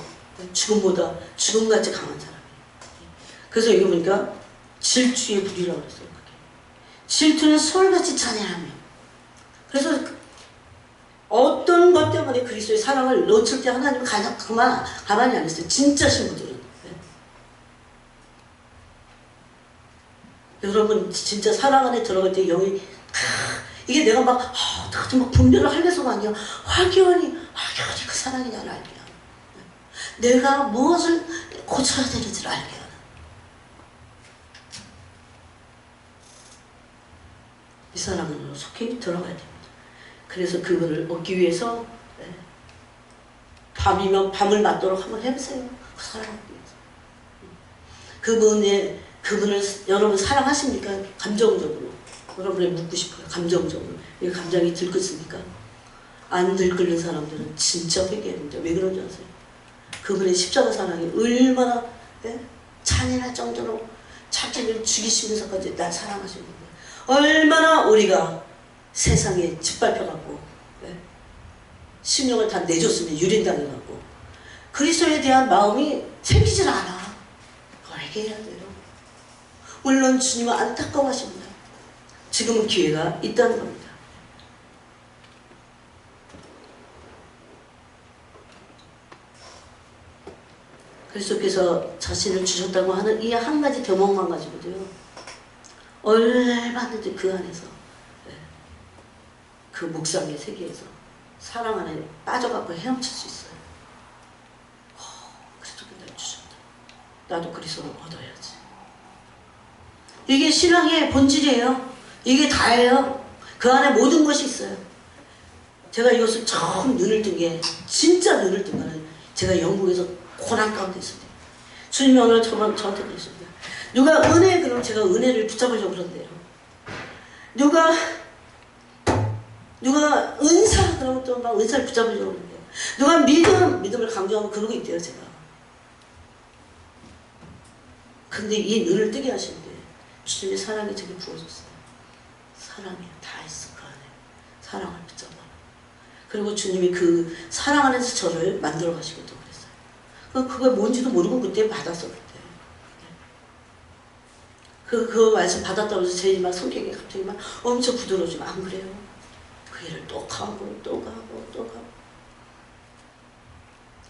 죽음보다 죽음같이 강한 사람이에요. 그래서 여기 보니까 질투의 불이라고 그랬어요. 질투는 솔같이 잔인하며. 그래서 어떤 것 때문에 그리스도의 사랑을 놓칠 때 하나님은 가만히 안 했어요. 진짜 신부들은. 네. 여러분 진짜 사랑 안에 들어갈 때 영이 이게 내가 막 분별을 하면서가 아니야. 확연히 그 사랑이 나를 알게 하는. 내가 무엇을 고쳐야 되는지를 알게 하는. 이 사랑으로 속히 들어가야 됩니다. 그래서 그거를 얻기 위해서 밤이면 밤을 맞도록 한번 해보세요. 그 사랑하기 위해서. 그분을 여러분 사랑하십니까? 감정적으로. 여러분에 묻고 싶어요. 감정적으로. 이 감정이 들끓습니까? 안 들끓는 사람들은 진짜 회개해야 됩니다. 왜 그런지 아세요? 그분의 십자가 사랑이 얼마나 잔인할 정도로 자기를 죽이시면서까지 날 사랑하시는 거예요. 얼마나 우리가 세상에 짓밟혀갖고 심령을 다 내줬으면 유린당해갖고 그리스도에 대한 마음이 생기질 않아. 그걸 회개해야 돼요. 물론 주님은 안타까워하십니다. 지금은 기회가 있다는 겁니다. 그리스도께서 자신을 주셨다고 하는 이 한 가지 대목만 가지고도요. 얼마든지 그 안에서 그 묵상의 세계에서 사랑 안에 빠져갖고 헤엄칠 수 있어요. 그리스도께 날 주셨다. 나도 그리스도를 얻어야지. 이게 신앙의 본질이에요. 이게 다예요. 그 안에 모든 것이 있어요. 제가 이것을 처음 눈을 뜬 게 진짜 눈을 뜬 거는 제가 영국에서 고난 가운데 있을 때 주님이 오늘 저한테 그러십니다. 누가 그러면 제가 은혜를 붙잡으려고 그러는데요. 누가 은사 그러면 또 막 은사를 붙잡으려고 그러는데요. 누가 믿음을 강조하고 그러고 있대요. 제가. 근데 이 눈을 뜨게 하시는데 주님의 사랑이 저게 부어졌어요. 사랑이 다 있어 그 안에. 사랑을 붙잡아. 그리고 주님이 그 사랑 안에서 저를 만들어 가시기도 그랬어요. 그게 뭔지도 모르고 그때 받았어 그때. 그 말씀 받았다고 해서 제 막 성격이 갑자기 막 엄청 부드러워지면 안 그래요. 그 일을 또 가고 또 가고 또 가고.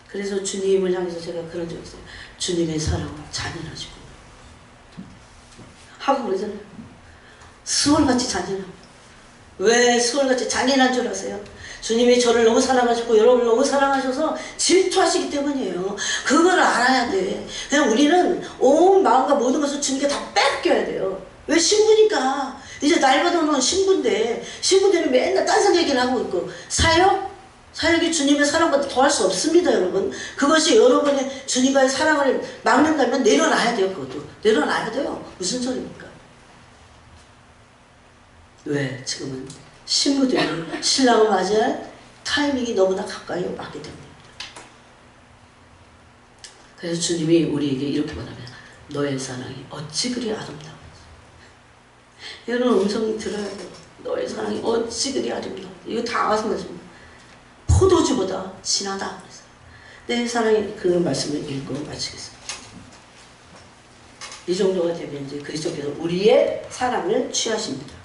그래서 주님을 향해서 제가 그런 적 있어요. 주님의 사랑은 잔인하시고 하고 그러잖아요. 수월같이 잔인하고. 왜 수월같이 잔인한 줄 아세요? 주님이 저를 너무 사랑하시고 여러분을 너무 사랑하셔서 질투하시기 때문이에요. 그걸 알아야 돼. 그냥 우리는 온 마음과 모든 것을 주님께 다 뺏겨야 돼요. 왜? 신부니까. 이제 날 받아놓은 신부인데 신부들은 맨날 딴 얘기를 하고 있고. 사역이 주님의 사랑보다 더할 수 없습니다, 여러분. 그것이 여러분의 주님과의 사랑을 막는다면 내려놔야 돼요. 그것도 내려놔야 돼요. 무슨 소리입니까? 왜? 지금은 신부들이 신랑을 맞이할 타이밍이 너무나 가까이 왔기 때문입니다. 그래서 주님이 우리에게 이렇게 말합니다. 너의 사랑이 어찌 그리 아름다워. 이런 음성이 들어야 돼요. 너의 사랑이 어찌 그리 아름다워. 이거 다 마찬가지입니다. 포도주보다 진하다. 내 사랑이 그 말씀을 읽고 마치겠습니다. 이 정도가 되면 이제 그리스도께서 우리의 사랑을 취하십니다.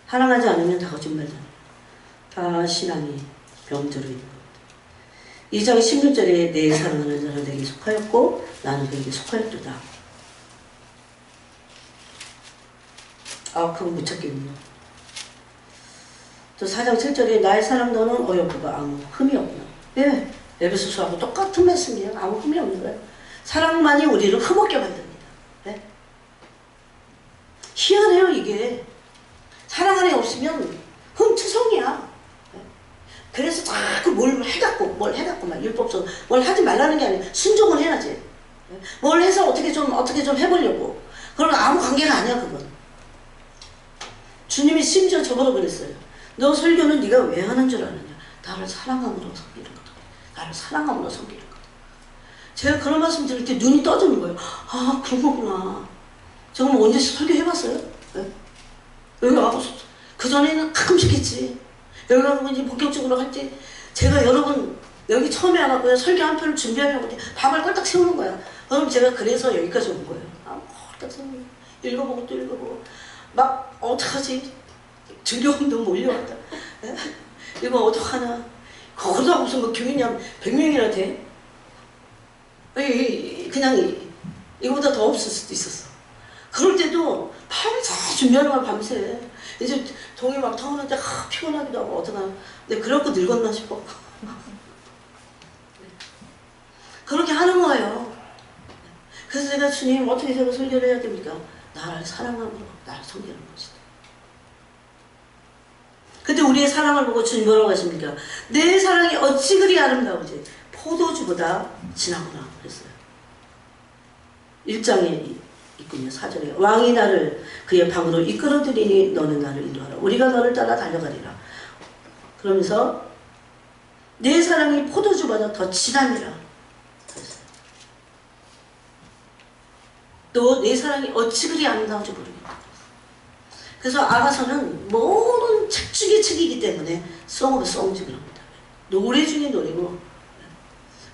사랑하지 않으면 다 거짓말이잖아요. 다 신앙이 병들어 있는 겁니다. 2장 16절에 내 사랑하는 자는 내게 속하였고 나는 그에게 속하였도다. 아, 그거 못 찾겠네요. 또 4장 7절에 나의 사랑 너는 어여쁘고 아무 흠이 없나. 예, 에베소서하고 똑같은 말씀이에요. 아무 흠이 없는 거예요. 사랑만이 우리를 흠없게 만듭니다. 예? 희한해요, 이게. 사랑 안에 없으면 흠투성이야. 예? 그래서 자꾸 뭘 해갖고 막 율법적으로 뭘 하지 말라는 게 아니라 순종을 해야지. 예? 뭘 해서 어떻게 좀 해보려고. 그러면 아무 관계가 아니야, 그건. 주님이 심지어 저보고 그랬어요. 너 설교는 네가 왜 하는 줄 아느냐. 나를 사랑함으로 섬기는 거다. 나를 사랑함으로 섬기는 거다. 제가 그런 말씀 들을 때 눈이 떠지는 거예요. 아, 그런 거구나. 저 그럼 언제 설교해봤어요? 네? 여기 와서 그전에는 가끔씩 했지. 여러분 이제 본격적으로 할 때 제가 여러분 여기 처음에 와갖고 설교 한 편을 준비하려고 밤을 꼴딱 세우는 거야. 그럼 제가 그래서 여기까지 온 거예요. 아, 꼴딱 세우는 거야. 읽어보고 또 읽어보고 막 어떡하지? 두려움도 몰려왔다. 이거 어떡하나. 거기다 무슨 뭐 교인이 한 100명이나 돼? 그냥 이거보다 더 없을 수도 있었어. 그럴 때도 밤새 준비하는 거야, 밤새. 이제 동이 막 타오는데 피곤하기도 하고 어떡하나. 근데 그렇고 늙었나 싶어. 그렇게 하는 거예요. 그래서 제가 주님 어떻게 제가 설교를 해야 됩니까? 나를 사랑함으로 나를 섬기는 것이다. 근데 우리의 사랑을 보고 주님 뭐라고 하십니까? 내 사랑이 어찌 그리 아름다우지 포도주보다 진하구나 그랬어요. 1장에 있군요. 4절에 왕이 나를 그의 방으로 이끌어들이니 너는 나를 인도하라. 우리가 너를 따라 달려가리라. 그러면서 내 사랑이 포도주보다 더 진함이라 그랬어요. 또 내 사랑이 어찌 그리 아름다운지 모르겠다. 그래서 아가서는 모든 책 중에 책이기 때문에 Song of Songs이라고 합니다. 노래 중에 노래고.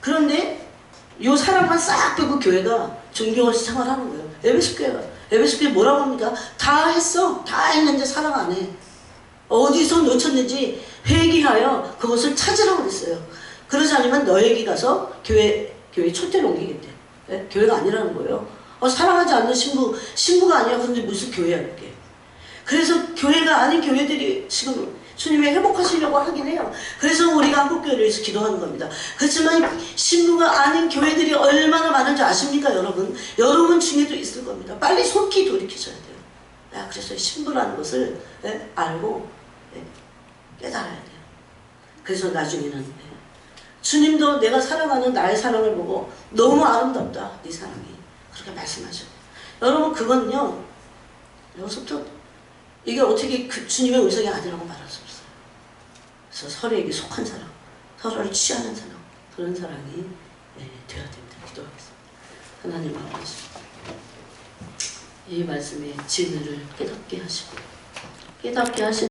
그런데 이 사랑만 싹 빼고 교회가 존경없이 생활하는 거예요. 에베소 교회 뭐라고 합니까? 다 했어. 다 했는데 사랑 안 해. 어디서 놓쳤는지 회개하여 그것을 찾으라고 그랬어요. 그러지 않으면 너에게 가서 교회 촛대를 옮기겠대. 네? 교회가 아니라는 거예요. 사랑하지 않는 신부가 아니야. 그런데 무슨 교회야 이게. 그래서 교회가 아닌 교회들이 지금 주님이 회복하시려고 하긴 해요. 그래서 우리가 한국교회를 위해서 기도하는 겁니다. 그렇지만 신부가 아닌 교회들이 얼마나 많은지 아십니까 여러분? 여러분 중에도 있을 겁니다. 빨리 속히 돌이키셔야 돼요. 그래서 신부라는 것을 알고 깨달아야 돼요. 그래서 나중에는 주님도 내가 사랑하는 나의 사랑을 보고 너무 아름답다 네 사랑이 그렇게 말씀하셔요. 여러분 그건요 여기서부터 이게 어떻게 그 주님의 음성이 아니라고 말할 수 없어요. 그래서 서로에게 속한 사람, 서로를 취하는 사람, 그런 사랑이 되어야 됩니다. 기도하겠습니다. 하나님 아버지, 이 말씀의 진리를 깨닫게 하시고